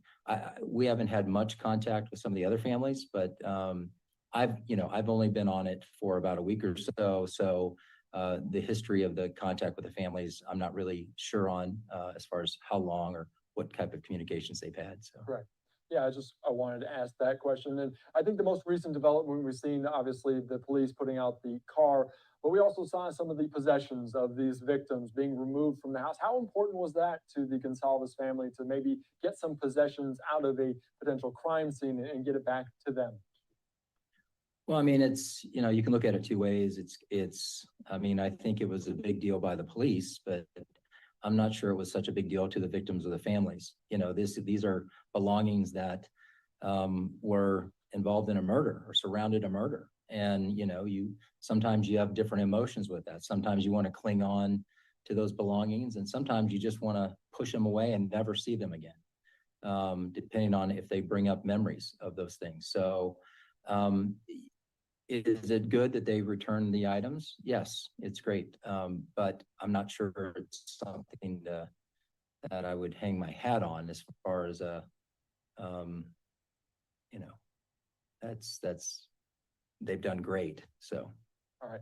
we haven't had much contact with some of the other families, but I've only been on it for about a week or so. So the history of the contact with the families, I'm not really sure on as far as how long or what type of communications they've had. So. Correct. Yeah, I wanted to ask that question. And I think the most recent development we've seen, obviously the police putting out the car, but we also saw some of the possessions of these victims being removed from the house. How important was that to the Gonsalves family to maybe get some possessions out of a potential crime scene and get it back to them? Well, I mean, it's, you know, you can look at it 2 ways. I mean, I think it was a big deal by the police, but I'm not sure it was such a big deal to the victims or the families. You know, these are belongings that were involved in a murder or surrounded a murder. And, you know, sometimes you have different emotions with that. Sometimes you want to cling on to those belongings, and sometimes you just want to push them away and never see them again, depending on if they bring up memories of those things. So is it good that they return the items? Yes, it's great. But I'm not sure it's something that I would hang my hat on as far as you know, they've done great. So. All right.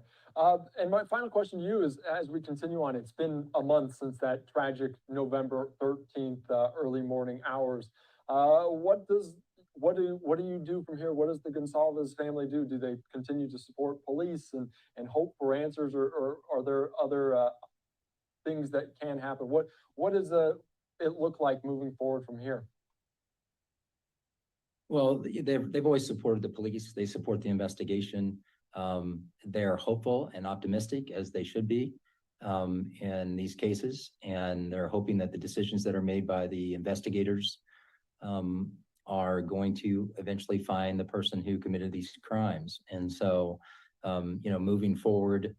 And my final question to you is, as we continue on, it's been a month since that tragic November 13th early morning hours. What do you do from here? What does the Gonsalves family do? Do they continue to support police and hope for answers, or are there other things that can happen? What does it look like moving forward from here? Well, they've always supported the police. They support the investigation. They're hopeful and optimistic, as they should be, in these cases, and they're hoping that the decisions that are made by the investigators are going to eventually find the person who committed these crimes. And so, you know, moving forward,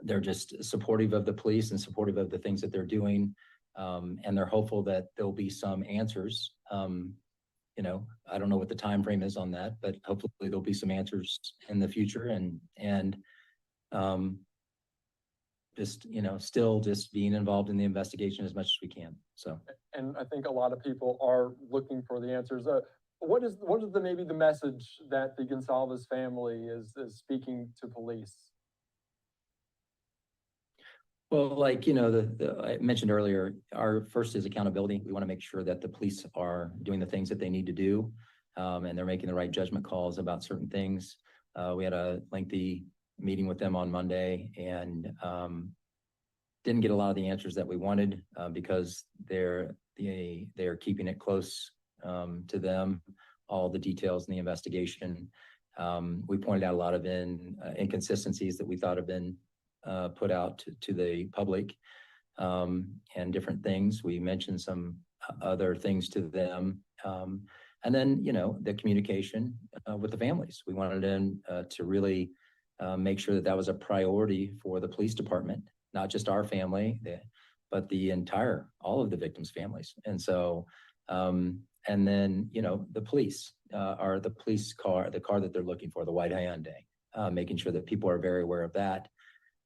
they're just supportive of the police and supportive of the things that they're doing, and they're hopeful that there'll be some answers. You know, I don't know what the time frame is on that, but hopefully there'll be some answers in the future, and just, you know, still just being involved in the investigation as much as we can. So, and I think a lot of people are looking for the answers. What is maybe the message that the Gonsalves family is speaking to police? Well, like, you know, I mentioned earlier, our first is accountability. We want to make sure that the police are doing the things that they need to do, and they're making the right judgment calls about certain things. We had a lengthy meeting with them on Monday, and didn't get a lot of the answers that we wanted, because they're keeping it close to them, all the details in the investigation. We pointed out a lot of inconsistencies that we thought have been put out to the public, and different things. We mentioned some other things to them. And then, the communication with the families. We wanted them to really make sure that that was a priority for the police department, not just our family, but all of the victims' families. And so, and then, the police are the police car, the car that they're looking for, the white Hyundai, making sure that people are very aware of that.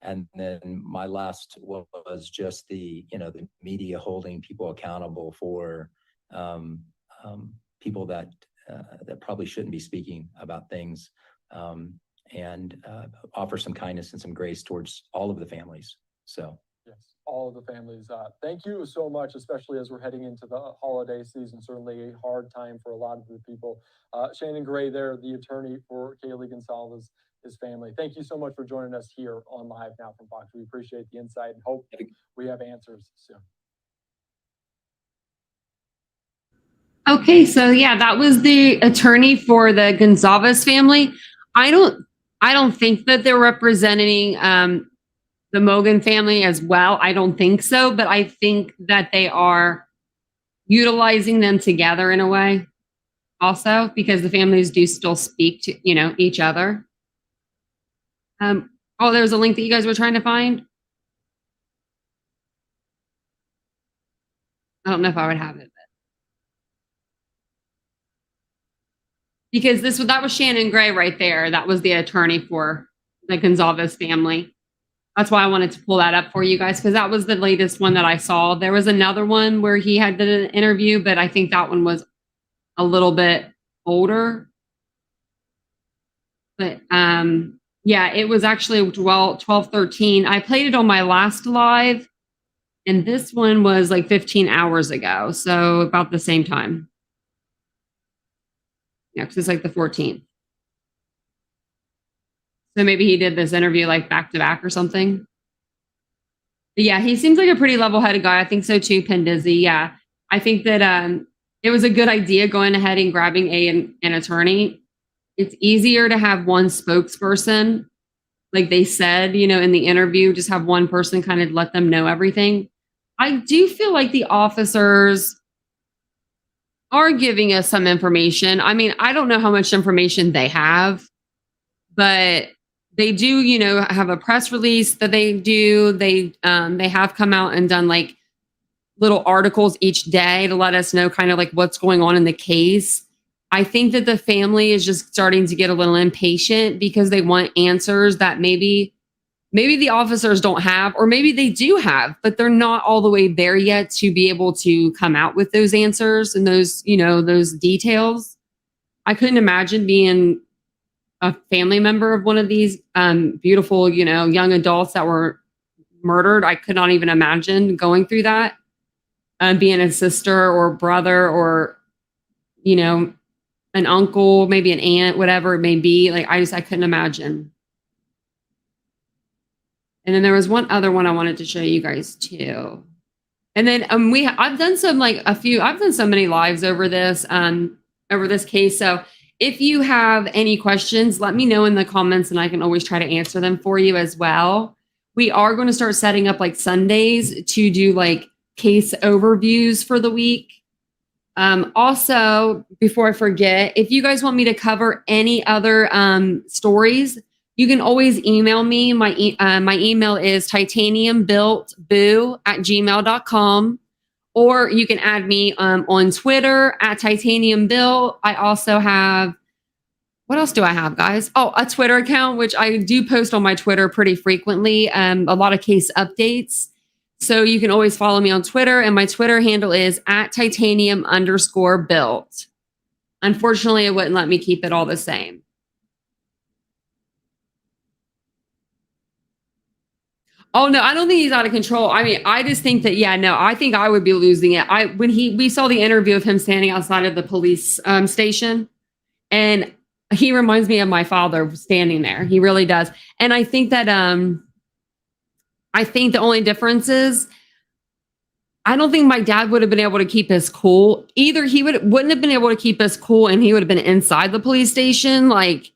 And then my last was just the media holding people accountable for people that probably shouldn't be speaking about things, and offer some kindness and some grace towards all of the families. So. Yes, all of the families. Thank you so much, especially as we're heading into the holiday season. Certainly a hard time for a lot of the people. Shannon Gray there, the attorney for Kaylee Gonzalez, his family. Thank you so much for joining us here on Live Now from Fox. We appreciate the insight and hope we have answers soon. Okay, so yeah, that was the attorney for the Gonzalez family. I don't think that they're representing the Mogan family as well. I don't think so, but I think that they are utilizing them together in a way also, because the families do still speak to, each other. Oh, there was a link that you guys were trying to find. I don't know if I would have it. Because that was Shannon Gray right there. That was the attorney for the Gonzalez family. That's why I wanted to pull that up for you guys, because that was the latest one that I saw. There was another one where he had the interview, but I think that one was a little bit older. But yeah, it was actually 12:13. I played it on my last live, and this one was like 15 hours ago, so about the same time. Yeah, because it's like the 14th. So maybe he did this interview like back to back or something. But yeah, he seems like a pretty level-headed guy. I think so too, Pendizzi. Yeah, I think that it was a good idea going ahead and grabbing an attorney. It's easier to have one spokesperson, like they said, in the interview, just have one person kind of let them know everything. I do feel like the officers are giving us some information. I mean, I don't know how much information they have, but they do, have a press release that they do. They have come out and done like little articles each day to let us know kind of like what's going on in the case. I think that the family is just starting to get a little impatient because they want answers that maybe the officers don't have, or maybe they do have, but they're not all the way there yet to be able to come out with those answers and those, those details. I couldn't imagine being a family member of one of these beautiful, young adults that were murdered. I could not even imagine going through that, being a sister or brother or, an uncle, maybe an aunt, whatever it may be. Like, I couldn't imagine. And then there was one other one I wanted to show you guys too. And then I've done so many lives over this case. So if you have any questions, let me know in the comments and I can always try to answer them for you as well. We are going to start setting up like Sundays to do like case overviews for the week. Also, before I forget, if you guys want me to cover any other stories, you can always email me. My email is titaniumbuiltboo@gmail.com, or you can add me on Twitter @TitaniumBuilt. I also have, what else do I have, guys? Oh, a Twitter account, which I do post on my Twitter pretty frequently, a lot of case updates. So you can always follow me on Twitter, and my Twitter handle is @titanium_built. Unfortunately, it wouldn't let me keep it all the same. Oh no, I don't think he's out of control. I mean, I just think that, I think I would be losing it. We saw the interview of him standing outside of the police station, and he reminds me of my father standing there. He really does. And I think that I think the only difference is I don't think my dad would have been able to keep his cool. Either he wouldn't have been able to keep his cool, and he would have been inside the police station, like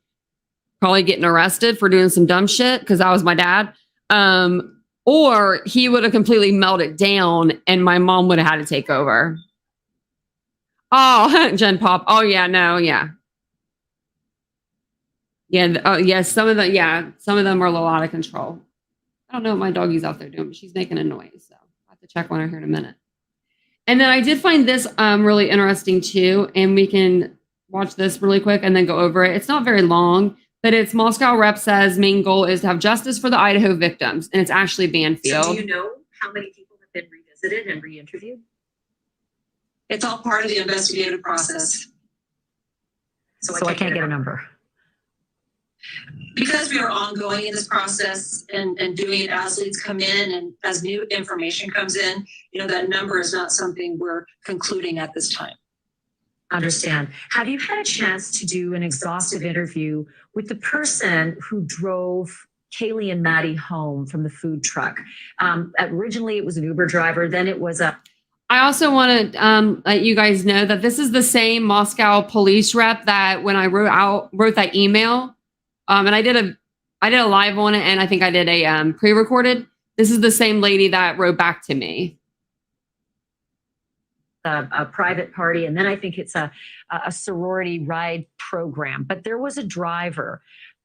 probably getting arrested for doing some dumb shit, because that was my dad. Or he would have completely melted down and my mom would have had to take over. Oh, Jen Pop. Oh yeah, no, yeah. Yeah, oh yeah, some of them are a little out of control. I don't know what my doggy's out there doing, but she's making a noise, so I'll have to check on her here in a minute. And then I did find this really interesting too, and we can watch this really quick and then go over it. It's not very long, but it's Moscow rep says main goal is to have justice for the Idaho victims, and it's Ashley Banfield. So do you know how many people have been revisited and re-interviewed? It's all part of the investigative process. So I can't get a number. Because we are ongoing in this process and doing it as leads come in and as new information comes in, that number is not something we're concluding at this time. Understand. Have you had a chance to do an exhaustive interview with the person who drove Kaylee and Maddie home from the food truck? Originally, it was an Uber driver. Then it was a... I also want to let you guys know that this is the same Moscow police rep that when I wrote that email, and I did a live on it, and I think I did a pre-recorded. This is the same lady that wrote back to me. A private party, and then I think it's a sorority ride program. But there was a driver,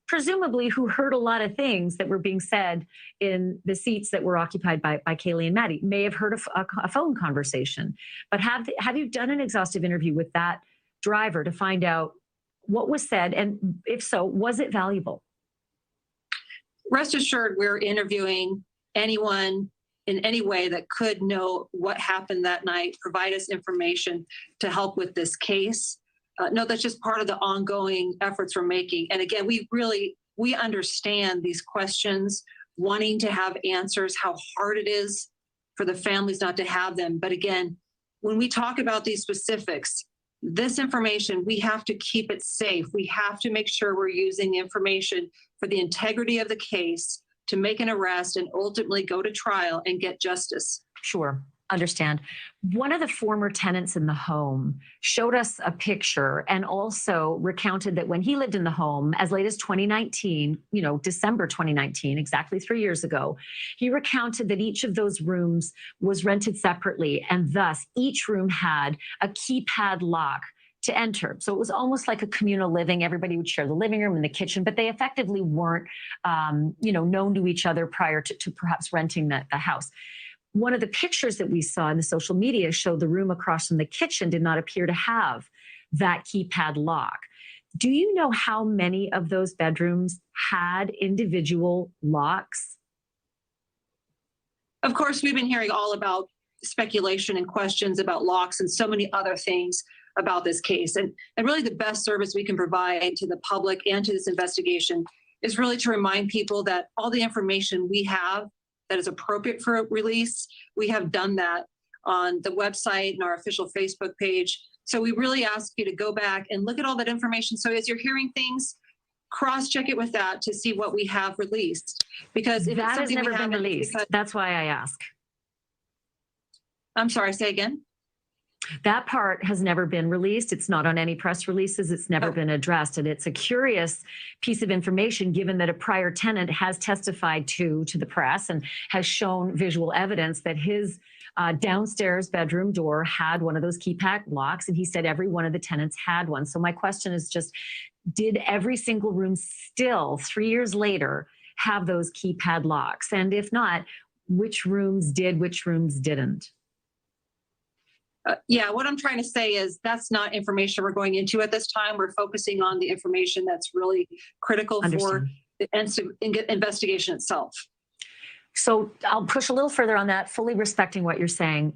presumably, who heard a lot of things that were being said in the seats that were occupied by Kaylee and Maddie. May have heard a phone conversation. But have you done an exhaustive interview with that driver to find out what was said, and if so, was it valuable? Rest assured, we're interviewing anyone in any way that could know what happened that night, provide us information to help with this case. No, that's just part of the ongoing efforts we're making. And again, we understand these questions, wanting to have answers, how hard it is for the families not to have them. But again, when we talk about these specifics, this information, we have to keep it safe. We have to make sure we're using information for the integrity of the case to make an arrest and ultimately go to trial and get justice. Sure. Understand. One of the former tenants in the home showed us a picture and also recounted that when he lived in the home as late as 2019, December 2019, exactly 3 years ago, he recounted that each of those rooms was rented separately, and thus each room had a keypad lock to enter. So it was almost like a communal living. Everybody would share the living room and the kitchen, but they effectively weren't, known to each other prior to perhaps renting the house. One of the pictures that we saw in the social media showed the room across from the kitchen did not appear to have that keypad lock. Do you know how many of those bedrooms had individual locks? Of course, we've been hearing all about speculation and questions about locks and so many other things about this case. And really the best service we can provide to the public and to this investigation is really to remind people that all the information we have that is appropriate for release, we have done that on the website and our official Facebook page. So we really ask you to go back and look at all that information. So as you're hearing things, cross-check it with that to see what we have released. Because if that has never been released, that's why I ask. I'm sorry, say again? That part has never been released. It's not on any press releases. It's never been addressed. And it's a curious piece of information, given that a prior tenant has testified to the press and has shown visual evidence that his downstairs bedroom door had one of those keypad locks. And he said every one of the tenants had one. So my question is just, did every single room still 3 years later have those keypad locks? And if not, which rooms did, which rooms didn't? Yeah, what I'm trying to say is that's not information we're going into at this time. We're focusing on the information that's really critical for the investigation itself. So I'll push a little further on that, fully respecting what you're saying,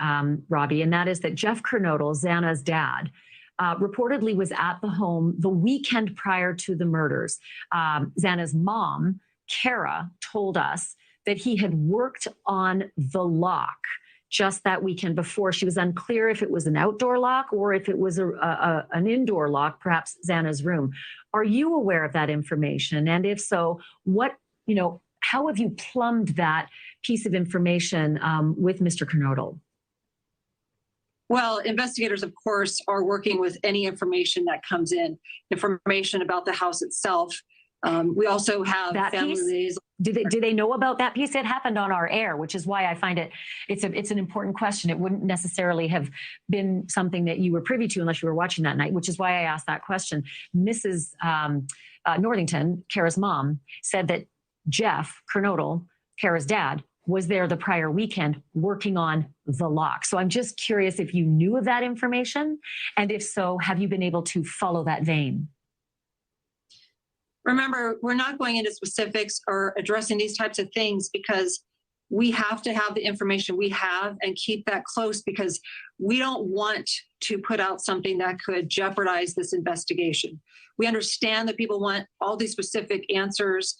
Robbie, and that is that Jeff Kernodle, Xana's dad, reportedly was at the home the weekend prior to the murders. Xana's mom, Kara, told us that he had worked on the lock just that weekend before. She was unclear if it was an outdoor lock or if it was an indoor lock, perhaps Xana's room. Are you aware of that information? And if so, how have you plumbed that piece of information with Mr. Kernodle? Well, investigators, of course, are working with any information that comes in, information about the house itself. We also have that family piece. liaison. Do they know about that piece? It happened on our air, which is why I find it's an important question. It wouldn't necessarily have been something that you were privy to unless you were watching that night, which is why I asked that question. Mrs. Northington, Kara's mom, said that Jeff Kernodle, Kara's dad, was there the prior weekend working on the lock. So I'm just curious if you knew of that information, and if so, have you been able to follow that vein? Remember, we're not going into specifics or addressing these types of things because we have to have the information we have and keep that close, because we don't want to put out something that could jeopardize this investigation. We understand that people want all these specific answers,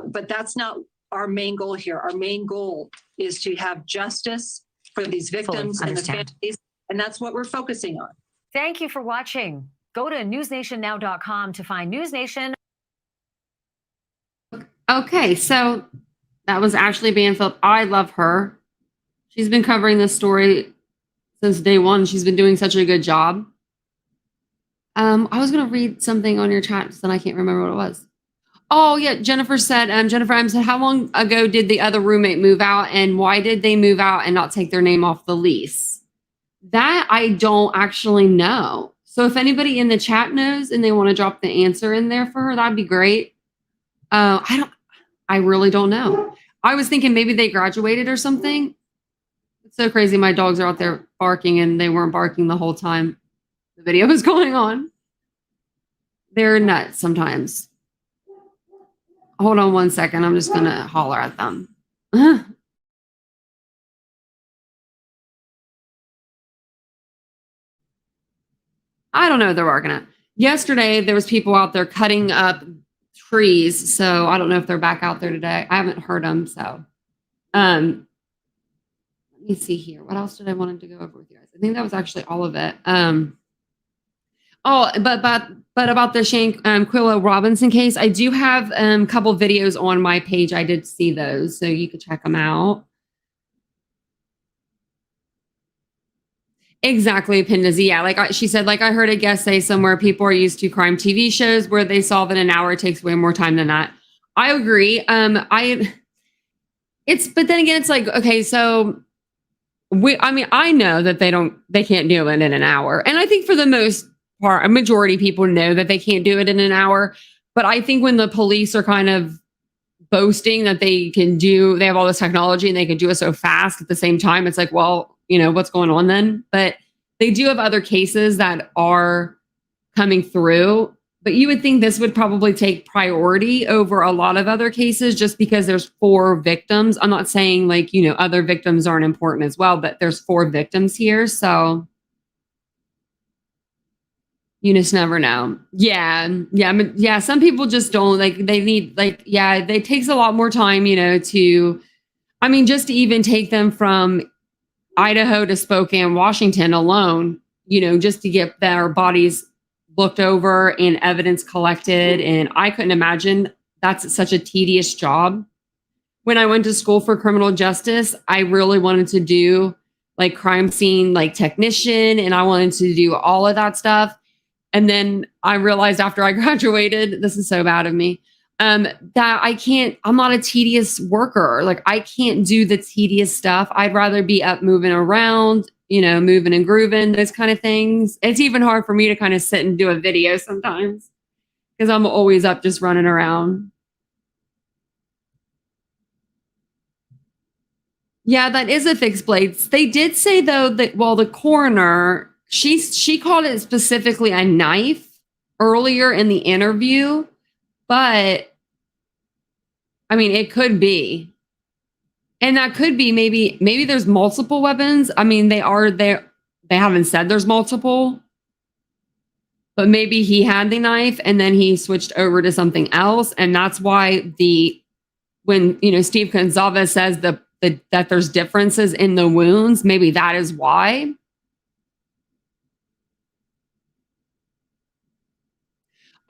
but that's not our main goal here. Our main goal is to have justice for these victims and the families, and that's what we're focusing on. Thank you for watching. Go to newsnationnow.com to find News Nation. Okay, so that was Ashley Banfield. I love her. She's been covering this story since day one. She's been doing such a good job. I was going to read something on your chat, and I can't remember what it was. Oh, yeah. Jennifer said, Jennifer M said, how long ago did the other roommate move out, and why did they move out and not take their name off the lease? That I don't actually know. So if anybody in the chat knows and they want to drop the answer in there for her, that'd be great. I really don't know. I was thinking maybe they graduated or something. It's so crazy. My dogs are out there barking, and they weren't barking the whole time the video was going on. They're nuts sometimes. Hold on one second. I'm just going to holler at them. I don't know if they're barking at. Yesterday, there was people out there cutting up trees, so I don't know if they're back out there today. I haven't heard them, so let me see here. What else did I want to go over with you guys? I think that was actually all of it. But about the Quillo Robinson case, I do have a couple videos on my page. I did see those, so you could check them out. Exactly, Pindazy. Yeah, like she said, like I heard a guest say somewhere, people are used to crime TV shows where they solve in an hour. It takes way more time than that. I agree. But then again, it's like, okay, so I know that they can't do it in an hour. And I think for the most part, a majority of people know that they can't do it in an hour. But I think when the police are kind of boasting that they have all this technology and they can do it so fast at the same time, it's like, well, what's going on then? But they do have other cases that are coming through. But you would think this would probably take priority over a lot of other cases just because there's 4 victims. I'm not saying other victims aren't important as well, but there's 4 victims here. So you just never know. Yeah. Some people just don't they need it takes a lot more time, just to even take them from Idaho to Spokane, Washington alone, just to get their bodies looked over and evidence collected. And I couldn't imagine that's such a tedious job. When I went to school for criminal justice, I really wanted to do crime scene, technician, and I wanted to do all of that stuff. And then I realized after I graduated, this is so bad of me, that I'm not a tedious worker. I can't do the tedious stuff. I'd rather be up moving around, moving and grooving, those kind of things. It's even hard for me to kind of sit and do a video sometimes because I'm always up just running around. Yeah, that is a fixed blade. They did say though that, the coroner, she called it specifically a knife earlier in the interview, but it could be. And that could be maybe there's multiple weapons. They are there. They haven't said there's multiple, but maybe he had the knife and then he switched over to something else. And that's why when Steve Gonzalez says that there's differences in the wounds, maybe that is why.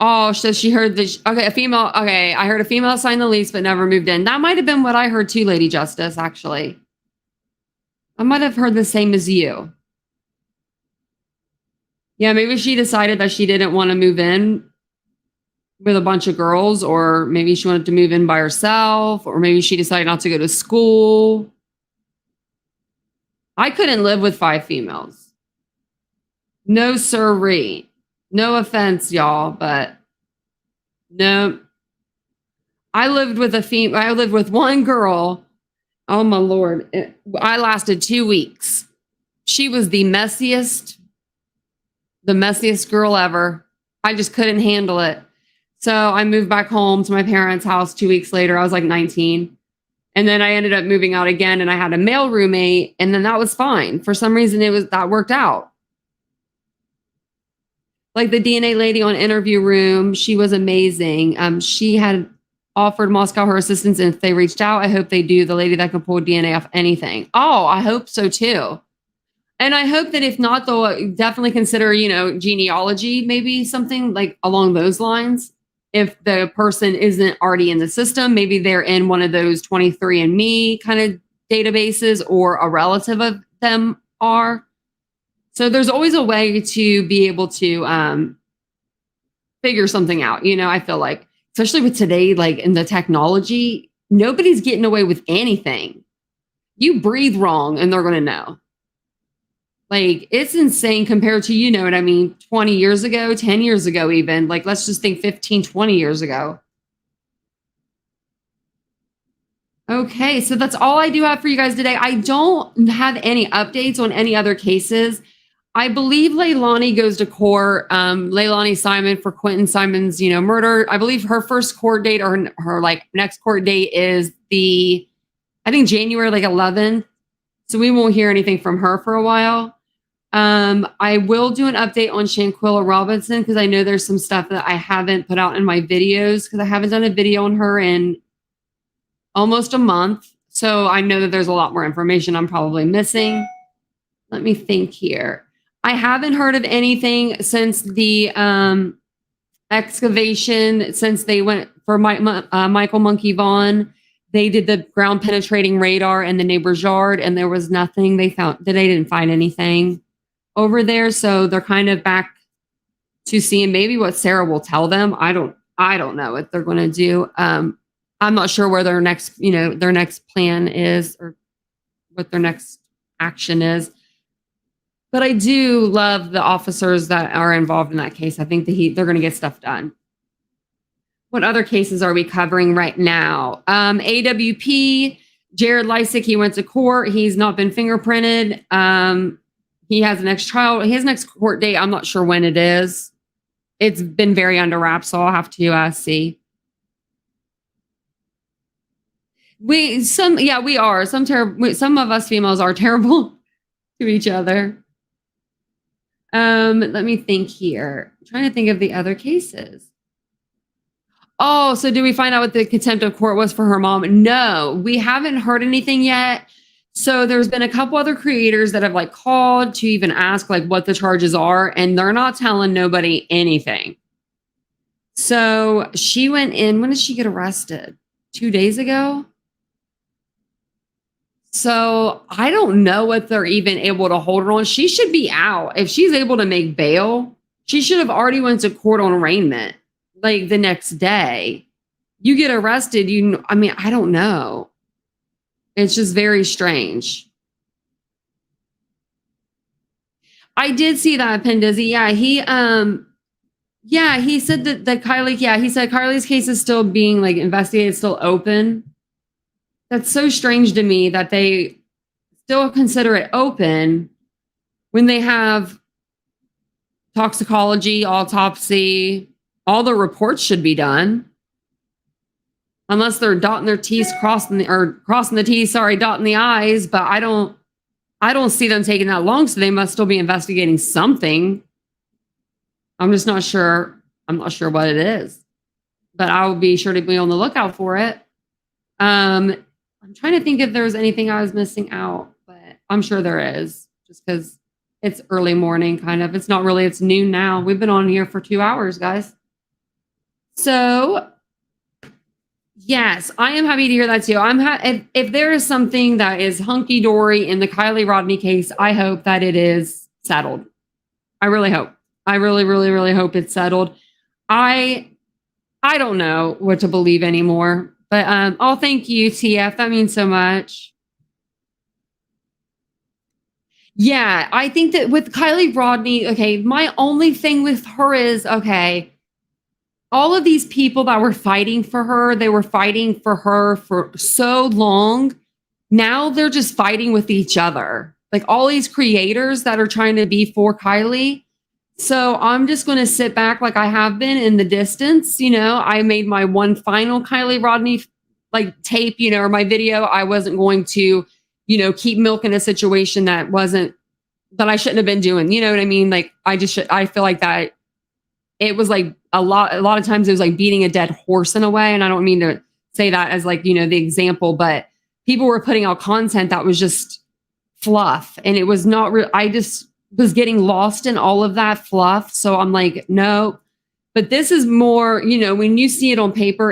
Oh, so she heard a female. Okay, I heard a female signed the lease but never moved in. That might have been what I heard too, Lady Justice, actually. I might have heard the same as you. Yeah, maybe she decided that she didn't want to move in with a bunch of girls, or maybe she wanted to move in by herself, or maybe she decided not to go to school. I couldn't live with 5 females. No sirree. No offense, y'all, but no. I lived with one girl. Oh my Lord. I lasted 2 weeks. She was the messiest girl ever. I just couldn't handle it. So I moved back home to my parents' house 2 weeks later. I was like 19. And then I ended up moving out again, and I had a male roommate, and then that was fine. For some reason, that worked out. Like the DNA lady on Interview Room, she was amazing. She had offered Moscow her assistance, and if they reached out, I hope they do. The lady that can pull DNA off anything. Oh, I hope so too. And I hope that if not, they'll definitely consider, genealogy, maybe something like along those lines. If the person isn't already in the system, maybe they're in one of those 23andMe kind of databases, or a relative of them are. So there's always a way to be able to figure something out. I feel like, especially with today, like in the technology, nobody's getting away with anything. You breathe wrong and they're going to know. Like, it's insane compared to, 20 years ago, 10 years ago, even. Like, let's just think 15, 20 years ago. Okay, so that's all I do have for you guys today. I don't have any updates on any other cases. I believe Leilani goes to court, Leilani Simon, for Quentin Simon's, murder. I believe her first court date, or her like next court date, is I think January 11th. So we won't hear anything from her for a while. I will do an update on Shanquilla Robinson, because I know there's some stuff that I haven't put out in my videos, because I haven't done a video on her in almost a month. So I know that there's a lot more information I'm probably missing. Let me think here. I haven't heard of anything since the excavation, since they went for Michael Monkey Vaughn. They did the ground penetrating radar in the neighbor's yard, and there was nothing. They didn't find anything over there. So they're kind of back to seeing maybe what Sarah will tell them. I don't know what they're going to do. I'm not sure where their next plan is, or what their next action is. But I do love the officers that are involved in that case. I think that they're going to get stuff done. What other cases are we covering right now? AWP, Jared Lysick, he went to court. He's not been fingerprinted. He has an his next court date, I'm not sure when it is. It's been very under wraps, so I'll have to see. We are. Some of us females are terrible to each other. Let me think here. I'm trying to think of the other cases. Oh, so did we find out what the contempt of court was for her mom? No, we haven't heard anything yet. So there's been a couple other creators that have called to even ask what the charges are, and they're not telling nobody anything. So she went in. When did she get arrested? 2 days ago? So I don't know what they're even able to hold her on. She should be out. If she's able to make bail, she should have already went to court on arraignment the next day. You get arrested, I don't know. It's just very strange. I did see that, Pendizzy. He said that Kylie, he said Carly's case is still being investigated, still open. That's so strange to me that they still consider it open when they have toxicology, autopsy, all the reports should be done. Unless they're dotting their T's, crossing the T's, dotting the I's, but I don't see them taking that long, so they must still be investigating something. I'm just not sure. I'm not sure what it is, but I will be sure to be on the lookout for it. I'm trying to think if there's anything I was missing out, but I'm sure there is, just because it's early morning, kind of. It's not really, it's noon now. We've been on here for 2 hours, guys. So, yes, I am happy to hear that too. If there is something that is hunky-dory in the Kylie Rodney case, I hope that it is settled. I really hope. I really, really, really hope it's settled. I I don't know what to believe anymore. But oh, thank you, TF. That means so much. Yeah, I think that with Kylie Rodney, okay, my only thing with her is, okay, all of these people that were fighting for her, they were fighting for her for so long. Now they're just fighting with each other. Like all these creators that are trying to be for Kylie. So I'm just going to sit back like I have been in the distance. You know, I made my one final Kylie Rodney like tape, you know, or my video. I wasn't going to, you know, keep milking a situation that I shouldn't have been doing. You know what I mean? Like I feel like that it was like a lot of times it was like beating a dead horse in a way. And I don't mean to say that as like, you know, the example, but people were putting out content that was just fluff. And it was not real. I just was getting lost in all of that fluff. So I'm like, no, but this is more, you know, when you see it on paper,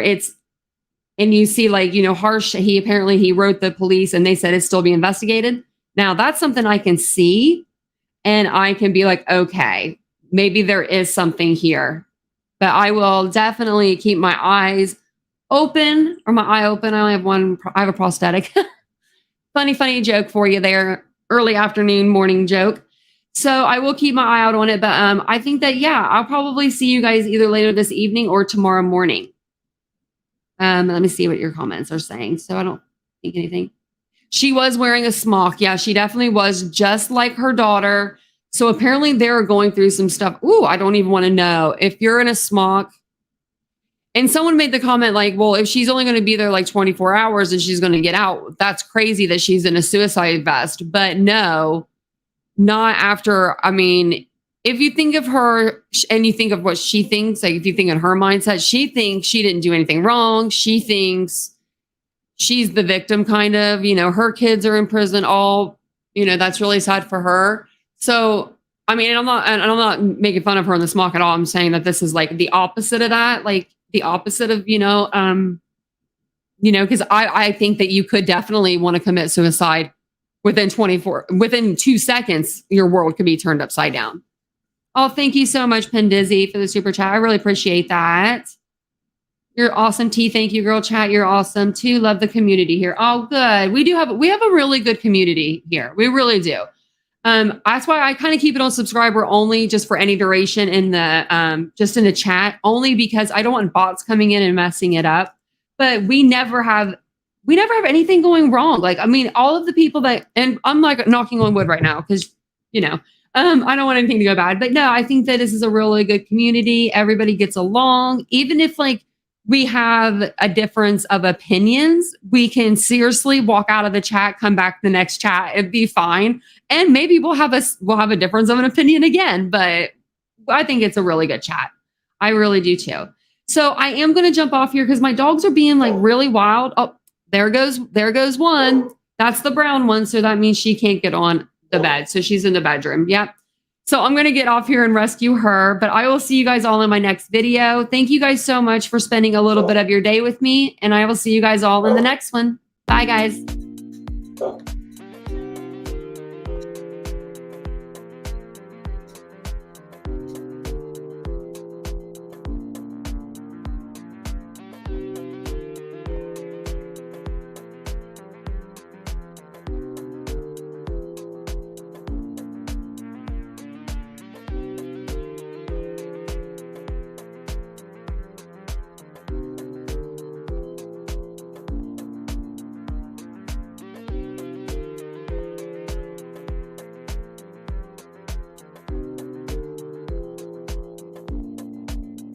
and you see like, you know, Harsh, he wrote the police and they said it's still being investigated. Now that's something I can see and I can be like, okay, maybe there is something here, but I will definitely keep my eyes open or my eye open. I only have one. I have a prosthetic. funny joke for you there. Early afternoon, morning joke. So I will keep my eye out on it. But I think that, yeah, I'll probably see you guys either later this evening or tomorrow morning. Let me see what your comments are saying. So I don't think anything. She was wearing a smock. Yeah, she definitely was, just like her daughter. So apparently they're going through some stuff. Ooh, I don't even want to know. If you're in a smock, and someone made the comment like, well, if she's only going to be there like 24 hours and she's going to get out, that's crazy that she's in a suicide vest. But no, not after. I mean, if you think of her and you think of what she thinks, like if you think in her mindset, she thinks she didn't do anything wrong. She thinks she's the victim, kind of, you know, her kids are in prison, all, you know, that's really sad for her. So, I mean, I'm not making fun of her in the smock at all. I'm saying that this is like the opposite of that, like the opposite of, because I think that you could definitely want to commit suicide within 2 seconds, your world could be turned upside down. Oh, thank you so much, Pendizzy, for the super chat. I really appreciate that. You're awesome, T. Thank you, girl chat. You're awesome too. Love the community here. Oh, good. We have a really good community here. We really do. That's why I kind of keep it on subscriber only, just for any duration in the just in the chat, only because I don't want bots coming in and messing it up. But we never have anything going wrong. Like, I mean, all of the people that, and I'm like knocking on wood right now because, I don't want anything to go bad. But no, I think that this is a really good community. Everybody gets along. Even if like we have a difference of opinions, we can seriously walk out of the chat, come back to the next chat, and be fine. And maybe we'll have a difference of an opinion again. But I think it's a really good chat. I really do too. So I am going to jump off here because my dogs are being like really wild. Oh, there goes one. That's the brown one. So that means she can't get on the bed. So she's in the bedroom. Yep. So I'm going to get off here and rescue her, but I will see you guys all in my next video. Thank you guys so much for spending a little bit of your day with me, and I will see you guys all in the next one. Bye, guys.